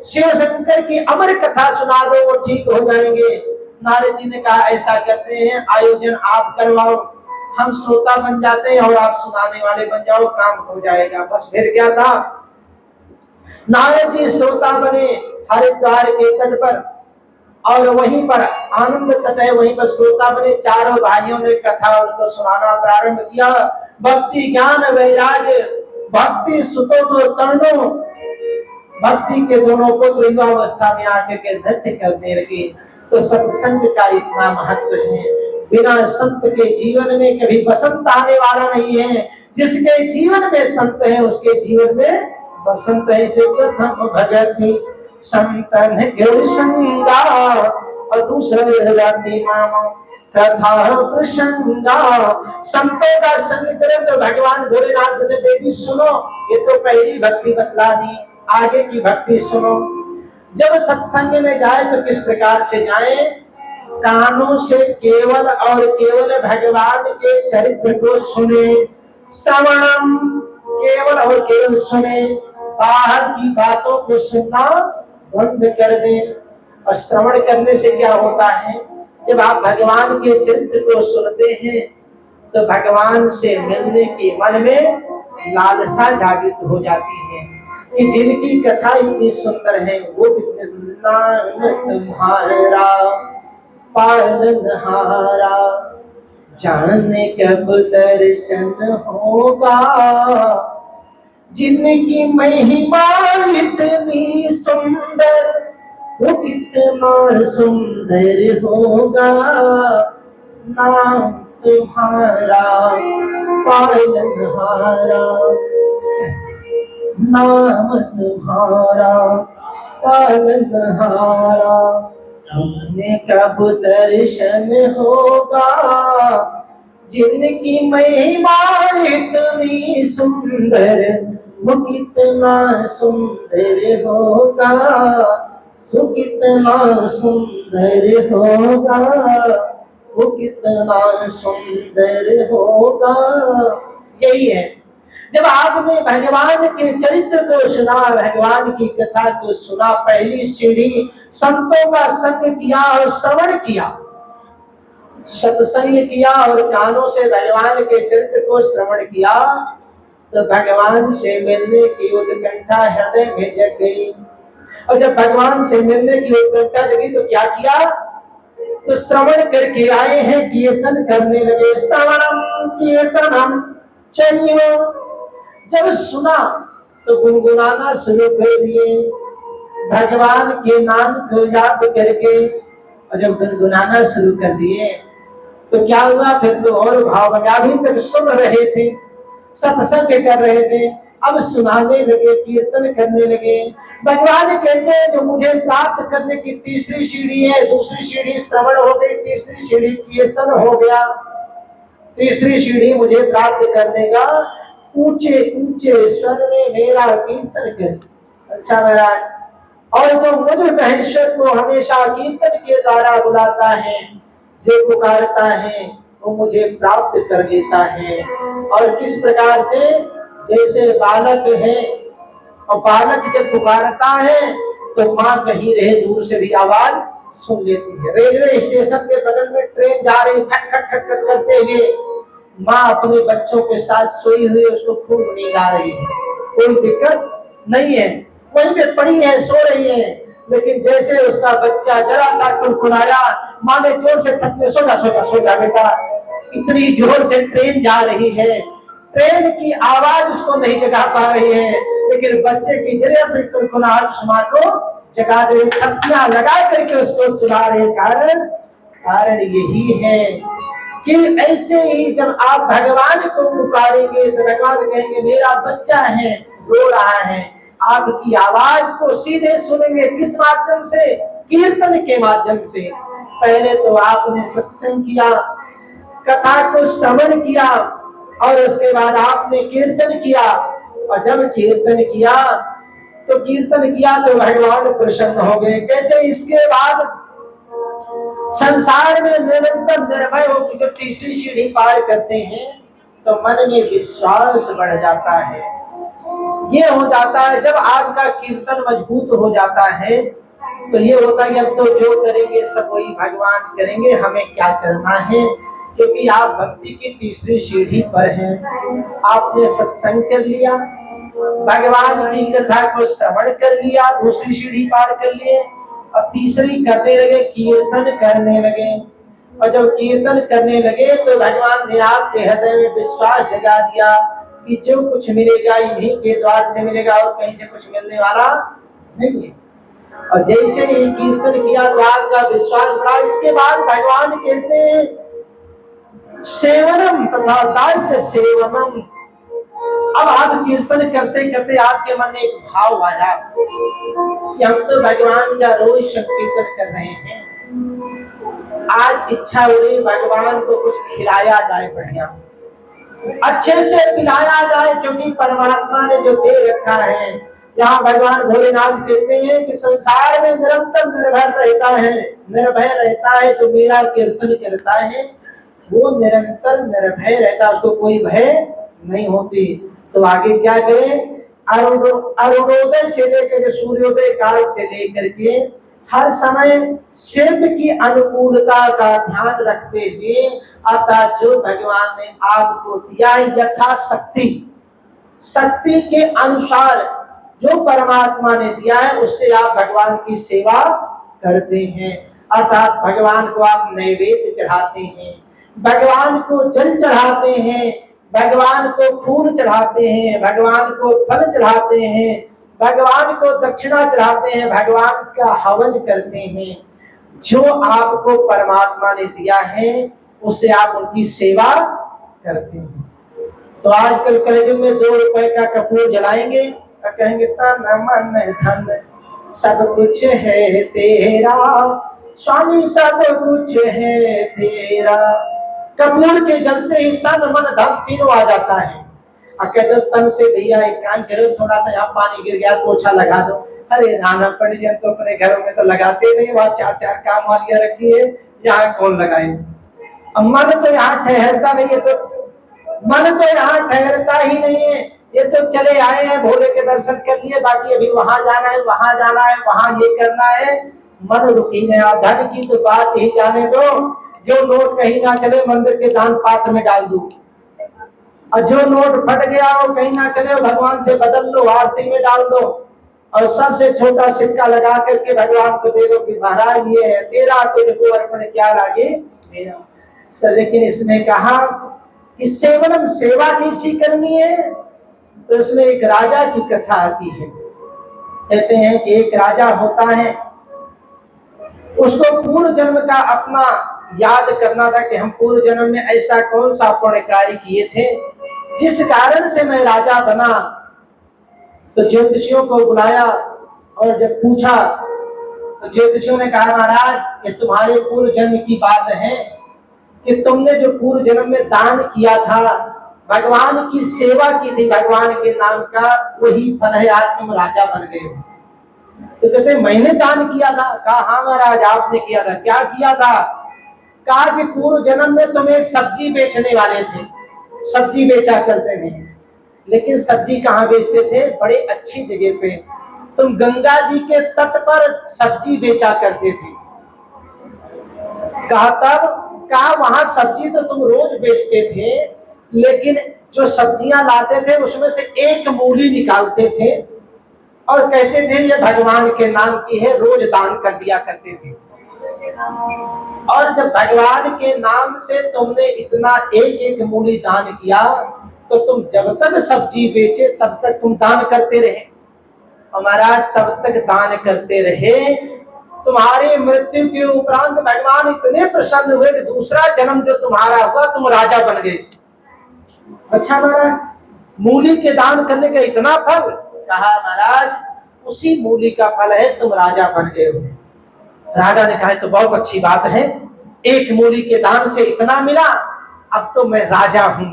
शिव शंकर की अमर कथा सुना दो, वो ठीक हो जाएंगे। नारद जी ने कहा ऐसा करते हैं, आयोजन आप करवाओ, हम श्रोता बन जाते हैं और आप सुनाने वाले बन जाओ, काम हो जाएगा। बस फिर क्या था, नारद जी श्रोता बने हरिद्वार के तट पर, और वहीं पर आनंद तट है, वहीं पर श्रोता बने। चारों भाइयों ने कथा उनको सुनाना प्रारंभ किया। भक्ति ज्ञान वैराग्य भक्ति सुतो तो तरणो, भक्ति के दोनों पुत्र युवावस्था में आकर के नृत्य करने लगे। तो सत्संग का इतना महत्व है, बिना संत के जीवन में कभी बसंत आने वाला नहीं है। जिसके जीवन में संत है उसके जीवन में बसंत है। इसलिए प्रथम भगति संतन के संगा, और दूसरे जाति मामा कथा प्रसंगा। संतों का संग करें तो भगवान भोलेनाथ बोले देवी सुनो, ये तो पहली भक्ति बतला दी, आगे की भक्ति सुनो। जब सत्संग में जाए तो किस प्रकार से जाए? कानों से केवल और केवल भगवान के चरित्र को सुने, श्रवणम केवल और केवल सुने, बाहर की बातों को सुनना बंद कर दे। और श्रवण करने से क्या होता है, जब आप भगवान के चरित्र को सुनते हैं तो भगवान से मिलने की मन में लालसा जागृत हो जाती है कि जिनकी कथा इतनी सुंदर है वो कितने नाम तुम्हारा पालनहारा, जाने कब दर्शन होगा, जिनकी महिमा इतनी सुंदर वो कितना सुंदर होगा, नाम तुम्हारा पालनहारा, नाम तुम्हारा पालनहारा, जाने कब दर्शन होगा, जिनकी महिमा इतनी सुंदर वो कितना सुंदर होगा, वो कितना सुंदर होगा, वो कितना सुंदर होगा। यही है, जब आपने भगवान के चरित्र को सुना, भगवान की कथा को सुना, पहली सीढ़ी संतों का संग किया और श्रवण किया, सत्संग किया और कानों से भगवान के चरित्र को श्रवण किया, तो भगवान से मिलने की उत्कंठा हृदय में जग गई। और जब भगवान से मिलने की उत्कंठा जगी तो क्या किया, तो श्रवण करके आए हैं, कीर्तन करने लगे। श्रवणम कीर्तनम चैव, जब सुना तो गुनगुनाना शुरू कर दिए भगवान के नाम को याद करके। और जब गुनगुनाना शुरू कर दिए तो क्या हुआ, फिर तो और भाव बना। अभी तक सुन रहे थे, सत्संग कर रहे थे, अब सुनाने लगे, कीर्तन करने लगे। भगवान कहते हैं जो मुझे प्राप्त करने की तीसरी सीढ़ी है, दूसरी सीढ़ी श्रवण हो गई, तीसरी सीढ़ी कीर्तन हो गया, तीसरी सीढ़ी मुझे प्राप्त करने का ऊंचे ऊंचे स्वर में मेरा कीर्तन कर। अच्छा महाराज, और जो मुझ महेश्वर को हमेशा कीर्तन के द्वारा बुलाता है, जो पुकारता है वो मुझे प्राप्त कर लेता है। और किस प्रकार से, जैसे बालक है और बालक जब पुकारता है तो माँ कहीं रहे दूर से भी आवाज सुन लेती है। रेलवे स्टेशन के बगल में ट्रेन जा रही, खट खट खट खट करते हुए माँ अपने बच्चों के साथ सोई हुई, उसको खूब नींद आ रही है, कोई दिक्कत नहीं है, वहीं पे पड़ी है, सो रही है। लेकिन जैसे उसका बच्चा जरा सा कुड़कुड़ाया, माँ ने जोर से थपके, सो जा सो जा सो जा बेटा। इतनी जोर से ट्रेन जा रही है, ट्रेन की आवाज उसको नहीं जगा पा रही है, लेकिन बच्चे की जरा से कुड़कुड़ाहट माँ को जगा दे, थपकियां लगा करके उसको सुना रहे। कारण यही है कि ऐसे ही जब आप भगवान को पुकारेंगे तो भगवान कहेंगे मेरा बच्चा है, रो रहा है। आपकी आवाज को सीधे सुनेंगे, किस माध्यम से, कीर्तन के माध्यम से। पहले तो आपने सत्संग किया, कथा को श्रवण किया, और उसके बाद आपने कीर्तन किया। और जब कीर्तन किया तो भगवान प्रसन्न हो गए। कहते इसके बाद संसार में निरंतर निर्भय होकर जो तीसरी सीढ़ी पार करते हैं तो मन में विश्वास बढ़ जाता है। ये हो जाता है जब आपका कीर्तन मजबूत हो जाता है तो ये होता है अब तो जो करेंगे सब वही भगवान करेंगे, हमें क्या करना है, क्योंकि आप भक्ति की तीसरी सीढ़ी पर हैं। आपने सत्संग कर लिया, भगवान की कथा को श्रवण कर लिया, दूसरी सीढ़ी पार कर लिए, अब तीसरी करने लगे, कीर्तन करने लगे। और जब कीर्तन करने लगे तो भगवान ने आपके हृदय में विश्वास जगा दिया कि जो कुछ मिलेगा इन्हीं के द्वार से मिलेगा और कहीं से कुछ मिलने वाला नहीं है। और जैसे ही कीर्तन किया तो आपका विश्वास बढ़ा। इसके बाद भगवान कहते हैं सेवनम तथा दास्य सेवनम। अब आप कीर्तन करते करते आपके मन में एक भाव आया कि हम तो भगवान का रोज संकीर्तन कर रहे हैं, आज इच्छा हो रही भगवान को कुछ खिलाया जाए, बढ़िया अच्छे से पिलाया जाए, क्योंकि परमात्मा ने जो दे रखा है। यहाँ भगवान भोलेनाथ कहते हैं कि संसार में निरंतर निर्भय रहता है जो मेरा कीर्तन करता है, वो निरंतर निर्भय रहता है, उसको कोई भय नहीं होती। तो आगे क्या करें, अरुणोदय से लेकर सूर्योदय काल से लेकर के हर समय शिव की अनुकूलता का ध्यान रखते हुए, अतः जो भगवान ने आपको दिया यथाशक्ति शक्ति के अनुसार जो परमात्मा ने दिया है उससे आप भगवान की सेवा करते हैं। अर्थात भगवान को आप नैवेद्य चढ़ाते हैं, भगवान को जल चढ़ाते हैं, भगवान को फूल चढ़ाते हैं, भगवान को फल चढ़ाते हैं, भगवान को दक्षिणा चढ़ाते हैं, भगवान का हवन करते हैं। जो आपको परमात्मा ने दिया है उससे आप उनकी सेवा करते हैं। तो आजकल कलयुग में 2 रुपए का कपूर जलाएंगे और कहेंगे तन मन धन सब कुछ है तेरा, स्वामी सब कुछ है तेरा। कपूर के जलते ही तन मन धन तीनों आ जाता है। कहते तन से भैया एक काम करो, थोड़ा सा यहाँ पानी गिर गया पोछा लगा दो। अरे राना पंडित तो अपने घरों में तो लगाते नहीं, वहां 4-4 काम वालियां रखी है, यहाँ कौन लगाए। मन तो यहाँ ठहरता नहीं है, तो मन तो यहाँ ठहरता ही नहीं है। ये तो चले आए हैं, भोले के दर्शन कर लिए, बाकी अभी वहां जाना है, वहां जाना है, वहां ये करना है, मन रुकी नहीं। आप धन की तो बात ही जाने दो, जो नोट कहीं ना चले मंदिर के दान पात्र में डाल दो, और जो नोट फट गया वो कहीं ना चले भगवान से बदल लो, आरती में डाल दो, और सबसे छोटा सिक्का लगा करके भगवान को दे दो कि महाराज ये है तेरा, तुझको अर्पण क्या लागे मेरा। लेकिन इसने कहा कि सेवनम सेवा कैसी करनी है, तो इसमें एक राजा की कथा आती है। कहते हैं कि एक राजा होता है, उसको पूर्व जन्म का अपना याद करना था कि हम पूर्व जन्म में ऐसा कौन सा पुण्य कार्य किए थे जिस कारण से मैं राजा बना। तो ज्योतिषियों को बुलाया और जब पूछा तो ज्योतिषियों ने कहा महाराज ये तुम्हारे पूर्व जन्म की बात है कि तुमने जो पूर्व जन्म में दान किया था, भगवान की सेवा की थी भगवान के नाम का, वही फल है आज तुम राजा बन गए हो। तो कहते मैंने दान किया था। कहा हाँ महाराज आपने किया था। क्या किया था? कहा कि पूर्व जन्म में तुम एक सब्जी बेचने वाले थे, सब्जी बेचा करते थे, लेकिन सब्जी कहाँ बेचते थे? बड़े अच्छी जगह पे, तुम गंगा जी के तट पर सब्जी बेचा करते थे। कहा तब? कहा वहां सब्जी तो तुम रोज बेचते थे, लेकिन जो सब्जियां लाते थे उसमें से एक मूली निकालते थे और कहते थे ये भगवान के नाम की है, रोज दान कर दिया करते थे। और जब भगवान के नाम से तुमने इतना एक एक मूली दान किया, तो तुम जब तक सब्जी बेचे तब तक तुम दान करते रहे। और महाराज तब तक दान करते रहे, तुम्हारे मृत्यु के उपरांत भगवान इतने प्रसन्न हुए कि दूसरा जन्म जो तुम्हारा हुआ तुम राजा बन गए। अच्छा महाराज मूली के दान करने का इतना फल? कहा महाराज उसी मूली का फल है तुम राजा बन गए हो। राजा ने कहा तो बहुत अच्छी बात है, एक मूली के दान से इतना मिला, अब तो मैं राजा हूं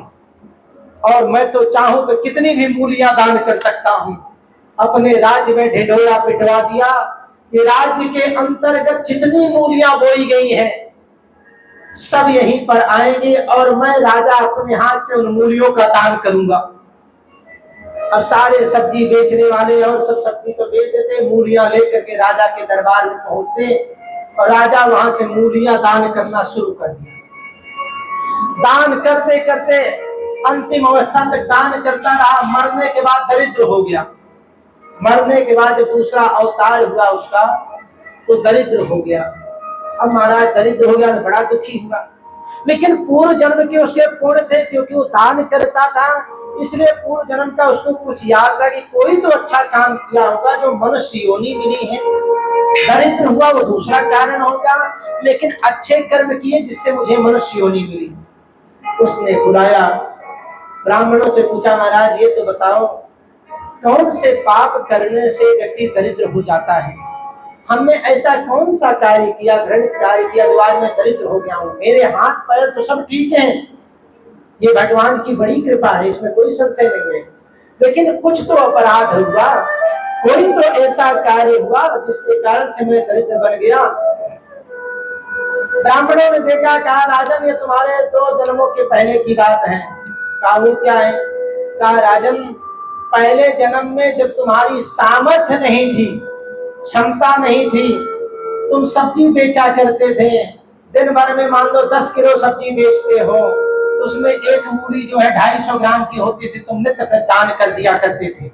और मैं तो चाहूं तो कितनी भी मूलियां दान कर सकता हूं। अपने राज्य में ढिंढोरा पिटवा दिया कि राज्य के अंतर्गत जितनी मूलियां बोई गई हैं सब यहीं पर आएंगे और मैं राजा अपने हाथ से उन मूलियों का दान करूंगा। अब सारे सब्जी बेचने वाले और सब सब्जी तो बेच देते, मूलियां लेकर के राजा के दरबार में पहुंचते और राजा वहां से मूलियां दान करना शुरू कर दिया। दान करते करते अंतिम अवस्था तक दान करता रहा, मरने के बाद दरिद्र हो गया। मरने के बाद जब दूसरा अवतार हुआ उसका तो दरिद्र हो गया। अब महाराज दरिद्र हो गया तो बड़ा दुखी हुआ, लेकिन पूर्व जन्म के उसके पुण्य थे, क्योंकि वो दान करता था इसलिए पूर्व जन्म का उसको कुछ याद था कि कोई तो अच्छा काम किया होगा जो मनुष्य योनि मिली है। दरिद्र हुआ वो दूसरा कारण होगा, लेकिन अच्छे कर्म किए जिससे मुझे मनुष्य योनि मिली। उसने बुलाया, ब्राह्मणों से पूछा महाराज ये तो बताओ कौन से पाप करने से व्यक्ति दरिद्र हो जाता है? हमने ऐसा कौन सा कार्य किया, घृणित कार्य किया जो आज मैं दरिद्र हो गया हूँ? मेरे हाथ पैर तो सब ठीक है, ये भगवान की बड़ी कृपा है, इसमें कोई संशय नहीं है, लेकिन कुछ तो अपराध हुआ, कोई तो ऐसा कार्य हुआ जिसके कारण से मैं दरिद्र बन गया। ब्राह्मणों ने देखा, कहा राजन ये तुम्हारे 2 जन्मों के पहले की बात है। कहा वो क्या है? कहा राजन पहले जन्म में जब तुम्हारी सामर्थ्य नहीं थी, क्षमता नहीं थी, तुम सब्जी बेचा करते थे, दिन भर में मान लो 10 किलो सब्जी बेचते हो, तो उसमें एक मूली जो है 250 ग्राम की होती थी, तुम नित्य दान कर दिया करते थे।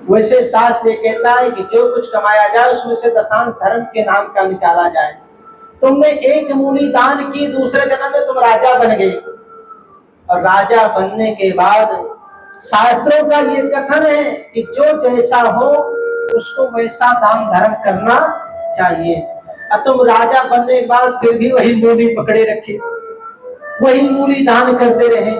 वैसे शास्त्र कहता है कि जो कुछ कमाया जाए उसमें से दशांश धर्म के नाम का निकाला जाए। तुमने एक मूली दान की, दूसरे जन्म में तुम राजा बन गए, और राजा बनने के बाद शास्त्रों का ये कथन है कि जो जैसा हो उसको वैसा दान धर्म करना चाहिए। और तुम राजा बनने के बाद फिर भी वही मूली पकड़े रखे, वही मूली दान करते रहे।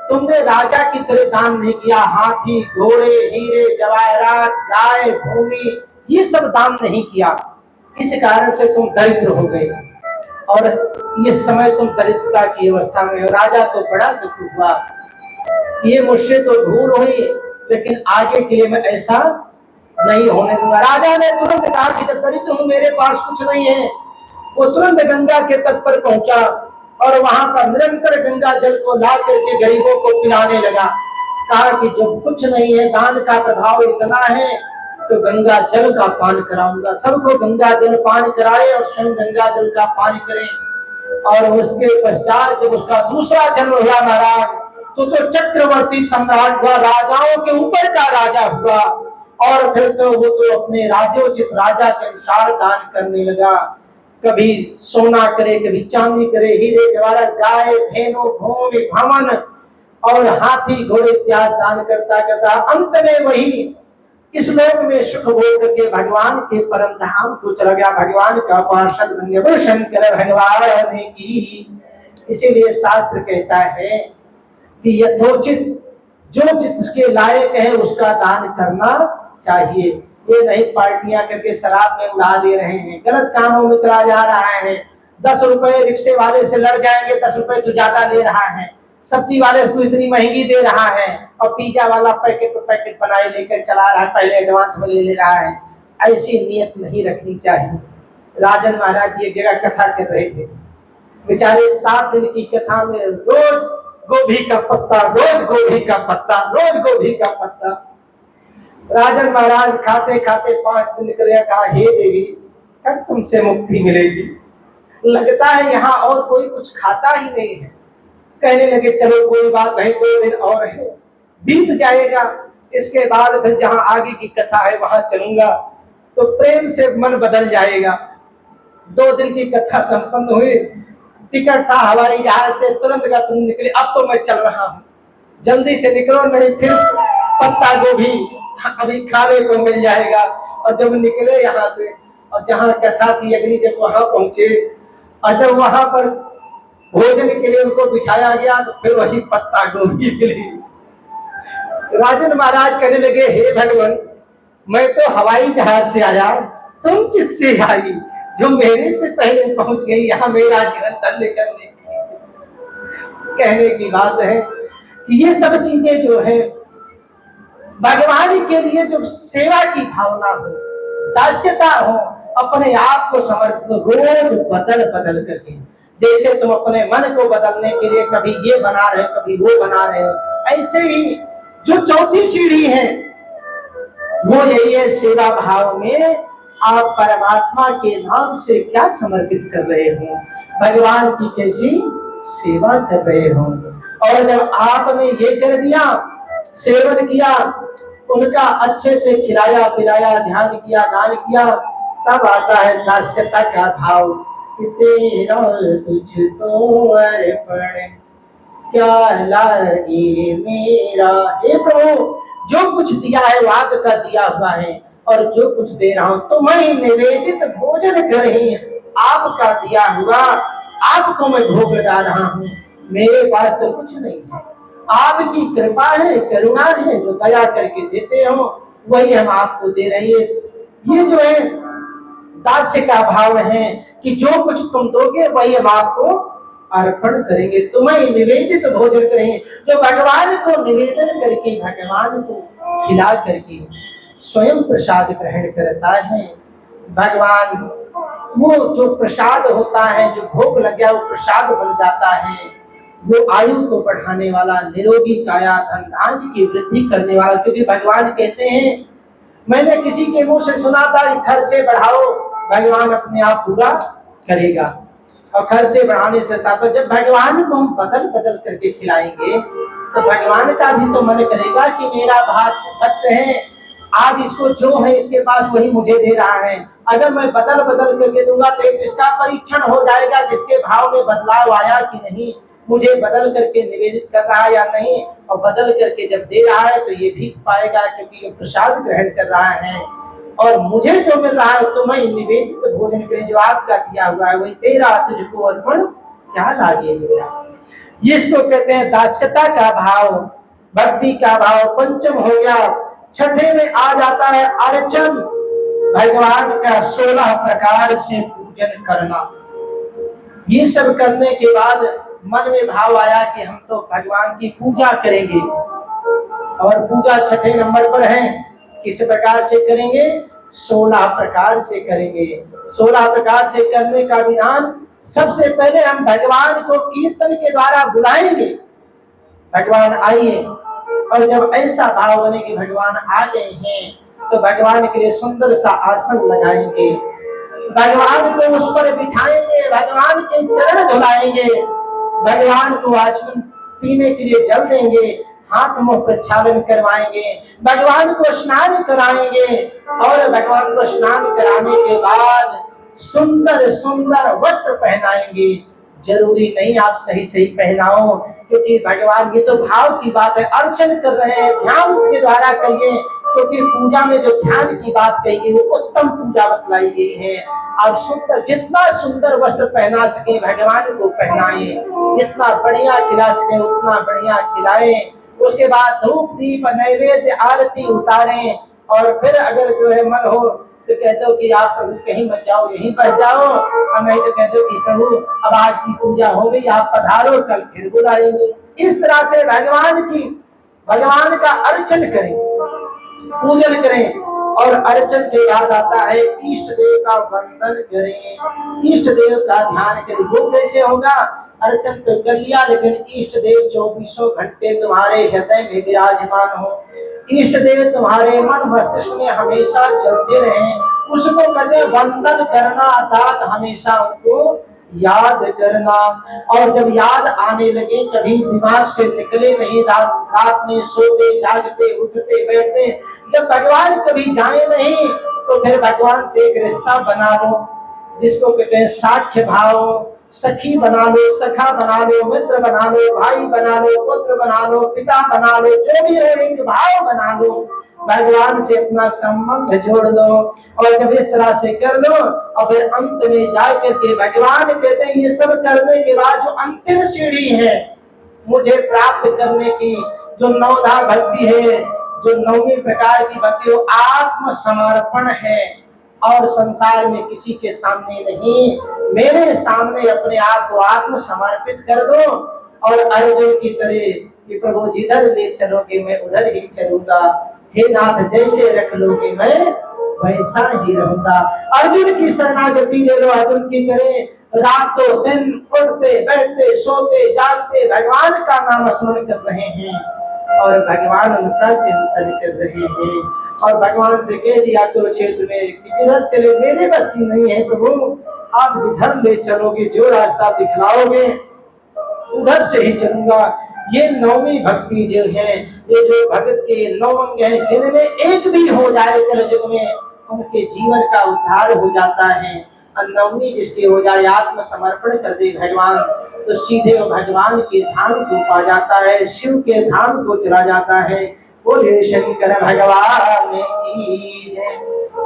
तुमने राजा की तरह दान नहीं किया, हाथी, घोड़े, हीरे जवाहरात, गाय, भूमि, ये सब दान नहीं किया। इस कारण से तुम दरिद्र हो गए, और इस समय तुम दरिद्रता की अवस्था में हो। राजा तो बड़ा दुख हुआ, ये मुझसे तो भूल हुई, लेकिन आगे के लिए मैं ऐसा नहीं होने दूंगा। राजा ने तुरंत कहा कि जब दरिद्र हूं, मेरे पास कुछ नहीं है। वो तुरंत गंगा के तट पर पहुंचा और वहां पर निरंतर गंगा जल को ला करके गरीबों को पिलाने लगा। कहा कि जब कुछ नहीं है, दान का प्रभाव इतना है, तो गंगा जल का पान कराऊंगा। सबको गंगा जल पान कराए और स्वयं गंगा जल का पान करें। और उसके पश्चात जब उसका दूसरा जन्म हुआ महाराज, तो चक्रवर्ती सम्राट हुआ, राजाओं के ऊपर का राजा हुआ। और फिर तो वो तो अपने राजोचित राजा के अनुसार दान करने लगा। कभी सोना करे, कभी चांदी करे, हीरे जवाहरात, गाय, भेड़ों, भूमि, भवन और हाथी घोड़े इत्यादि दान करता करता अंत में वही इस लोक में सुख भोग करके भगवान के परम धाम को चला गया, भगवान का पार्षद बन गया। शंकर भगवान की। इसीलिए शास्त्र कहता है कि यथोचित जो जिसके लायक है उसका दान करना चाहिए। ये नहीं पार्टियां करके शराब में उड़ा दे रहे हैं, गलत कामों में चला जा रहा है। 10 रुपए रिक्शे वाले से लड़ जाएंगे, 10 रुपए तो ज्यादा ले रहा है। सब्जी वाले से तो इतनी महंगी दे रहा है, और पिज्जा वाला पैकेट पर पैकेट बनाए लेकर चला रहा है, पहले एडवांस में ले रहा है। ऐसी नियत नहीं रखनी चाहिए। राजन महाराज जी एक जगह कथा कर रहे थे, बेचारे 7 दिन की कथा में रोज गोभी का पत्ता, रोज गोभी का पत्ता, रोज गोभी का पत्ता। राजन महाराज खाते खाते 5 दिन निकल गया। कहा, हे देवी, कब तुमसे मुक्ति मिलेगी? लगता है यहाँ और कोई कुछ खाता ही नहीं है। कहने लगे, चलो कोई बात नहीं, 2 दिन और है, बीत जाएगा, इसके बाद फिर जहाँ आगे की कथा है वहां चलूंगा, तो प्रेम से मन बदल जाएगा। 2 दिन की कथा संपन्न हुई, टिकट था हवाई जहाज से, तुरंत का तुरंत निकले। अब तो मैं चल रहा हूँ, जल्दी से निकलो, नहीं फिर पत्ता गोभी अभी खाने को मिल जाएगा। और जब निकले यहाँ से, और जहाँ कथा थी अगली, जब वहां पहुंचे, और जब वहां पर भोजन के लिए उनको बिठाया गया, तो फिर वही पत्ता गोभी मिली। राजन महाराज कहने लगे, हे भगवान, मैं तो हवाई जहाज से आया, तुम किससे आई जो मेरे से पहले पहुंच गई यहाँ मेरा जीवन धन्य करने की? कहने की बात है कि ये सब चीजें जो है भगवान के लिए, जो सेवा की भावना हो, दास्यता हो, अपने आप को समर्पित, रोज बदल बदल करके, जैसे तुम अपने मन को बदलने के लिए कभी ये बना रहे हो, कभी वो बना रहे हो, ऐसे ही जो चौथी सीढ़ी है वो यही है, सेवा भाव में आप परमात्मा के नाम से क्या समर्पित कर रहे हो, भगवान की कैसी सेवा कर रहे हो। और जब आपने ये कर दिया, सेवन किया, उनका अच्छे से खिलाया पिलाया, ध्यान किया, दान किया, तब आता है दास्यता का भाव। तेरा तुझको अर्पण क्या लागे मेरा। हे प्रभु, जो कुछ दिया है वो आपका दिया हुआ है, और जो कुछ दे रहा हूं तो मैं निवेदित भोजन कर ही आपका दिया हुआ, आपको मैं भोग लगा रहा हूँ। मेरे पास तो कुछ नहीं है, आपकी कृपा है, करुणा है, जो दया करके देते हो वही हम आपको दे रहे हैं। ये जो है दास्य का भाव है कि जो कुछ तुम दोगे वही हम आपको अर्पण करेंगे, तुम्हें निवेदित भोजन करेंगे। जो भगवान को निवेदन करके, भगवान को खिला करके स्वयं प्रसाद ग्रहण करता है, भगवान वो जो प्रसाद होता है, जो भोग लग गया वो प्रसाद बन जाता है। वो आयु को बढ़ाने वाला, निरोगी काया, धन धान्य की वृद्धि करने वाला। क्योंकि भगवान कहते हैं, मैंने किसी के मुंह से सुना था कि खर्चे बढ़ाओ, भगवान अपने आप पूरा करेगा। और खर्चे बढ़ाने से तात्पर्य जब भगवान को हम बदल बदल करके खिलाएंगे तो भगवान का भी तो मन करेगा कि मेरा भक्त है, आज इसको जो है इसके पास वही मुझे दे रहा है। अगर मैं बदल बदल करके दूंगा तो एक इसका परीक्षण हो जाएगा किसके भाव में बदलाव आया कि नहीं, मुझे बदल करके निवेदित कर रहा है या नहीं। और बदल करके जब दे रहा है तो ये भी पाएगा क्योंकि ये प्रसाद ग्रहण कर रहा है और मुझे जो मिल रहा है तो मैं निवेदित भोजन करें, जो आपका दिया हुआ है वही तेरा, तुझको अर्पण क्या लागे मेरा। इसको कहते हैं दास्यता का भाव, भक्ति का भाव। पंचम हो गया। छठे में आ जाता है अर्चन, भगवान का 16 प्रकार से पूजन करना। ये सब करने के बाद मन में भाव आया कि हम तो भगवान की पूजा करेंगे और पूजा छठे नंबर पर है। किस प्रकार से करेंगे? 16 प्रकार से करेंगे। 16 प्रकार से करने का विधान, सबसे पहले हम भगवान को कीर्तन के द्वारा बुलाएंगे, भगवान आइए। और जब ऐसा भाव बने कि भगवान आ गए हैं तो भगवान के लिए सुंदर सा आसन लगाएंगे, भगवान को उस पर बिठाएंगे, भगवान के चरण धुलाएंगे, भगवान को आचमन पीने के लिए जल देंगे, हाथ मुंह प्रक्षालन करवाएंगे, भगवान को स्नान कराएंगे और भगवान को स्नान कराने के बाद सुंदर सुंदर वस्त्र पहनाएंगे। जरूरी नहीं आप सही सही पहनाओ, क्योंकि भगवान, ये तो भाव की बात है, अर्चन कर रहे हैं, ध्यान के द्वारा करिए, क्योंकि पूजा में जो ध्यान की बात कही गई वो उत्तम पूजा बतलाई गई है। आप सुंदर, जितना सुंदर वस्त्र पहना सके भगवान को पहनाएं, जितना बढ़िया खिला सके उतना बढ़िया खिलाएं। उसके बाद धूप दीप नैवेद्य आरती उतारें और फिर अगर जो है मन हो तो कह दो कि आप प्रभु कहीं मत जाओ, यहीं बस जाओ, और नहीं तो कह दो कि प्रभु अब आज की पूजा हो गई, आप पधारो, कल फिर बुलाएंगे। इस तरह से भगवान का अर्चन करें, पूजन करें। और अर्चन के बाद आता है इष्ट देव का वंदन करें, इष्ट देव का ध्यान करें। वो कैसे होगा? अर्चन तो कर लिया, लेकिन इष्ट देव 24 घंटे तुम्हारे हृदय में विराजमान हो, इष्ट देव तुम्हारे मन मस्तिष्क में हमेशा चलते रहे, उसको कहते वंदन करना, अर्थात हमेशा उनको याद करना। और जब याद आने लगे, कभी दिमाग से निकले नहीं, रात में सोते जागते उठते बैठते, जब भगवान कभी जाए नहीं तो फिर भगवान से एक रिश्ता बना लो, जिसको कहते हैं साख्य भाव। सखी बना लो, सखा बना लो, मित्र बना लो, भाई बना लो, पुत्र बना लो, पिता बना लो, जो भी हो एक भाव बना लो, भगवान से अपना संबंध जोड़ लो। और जब इस तरह से कर लो और फिर अंत में जाकर के भगवान कहते हैं ये सब करने के बाद जो अंतिम सीढ़ी है मुझे प्राप्त करने की, जो नवधा भक्ति है, जो 9वीं प्रकार की भक्ति, वो आत्मसमर्पण है। और संसार में किसी के सामने नहीं, मेरे सामने अपने आप को आत्मसमर्पित कर दो। और अर्जुन की तरह कि प्रभु जिधर ले चलोगे मैं उधर ही चलूंगा, हे नाथ जैसे रख लोगे मैं वैसा ही रहूंगा। अर्जुन की शरणागति ले लो, अर्जुन की तरह रातों दिन उठते बैठते सोते जागते भगवान का नाम स्मरण कर रहे हैं और भगवान उनका चिंतन कर रहे हैं। और भगवान से कह दिया कुरुक्षेत्र में कि जिधर चले मेरे बस की नहीं है प्रभु, आप जिधर ले चलोगे, जो रास्ता दिखलाओगे उधर से ही चलूंगा। ये 9वीं भक्ति जो है, ये जो भगत के 9 अंग हैं, जिनमें एक भी हो जाए कलयुग में उनके जीवन का उद्धार हो जाता है। और 9वीं जिसके हो जाए, आत्मसमर्पण कर दे भगवान, तो सीधे वो भगवान के धाम को पा जाता है, शिव के धाम को चला जाता है। बोले शंकर भगवान की जय।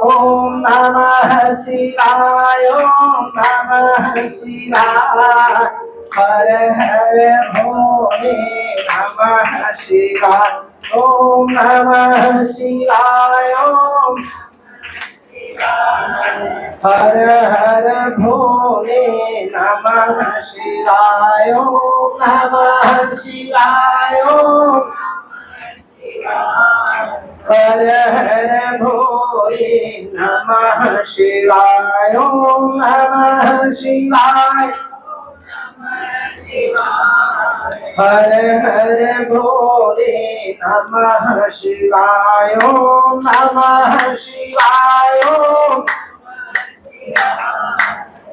ओम नमः शिवाय, ओम नमः शिवाय, हर हर भोले नमः शिवाय, ओम नमः शिवाय, ओम हर हर भोले नमः शिवाय, ओम नमः शिवाय, ओम हर हर भोले नमः शिवाय, ओम नमः शिवाय, हर हर भोले नमः शिवाय, ओम नमः शिवाय, ओम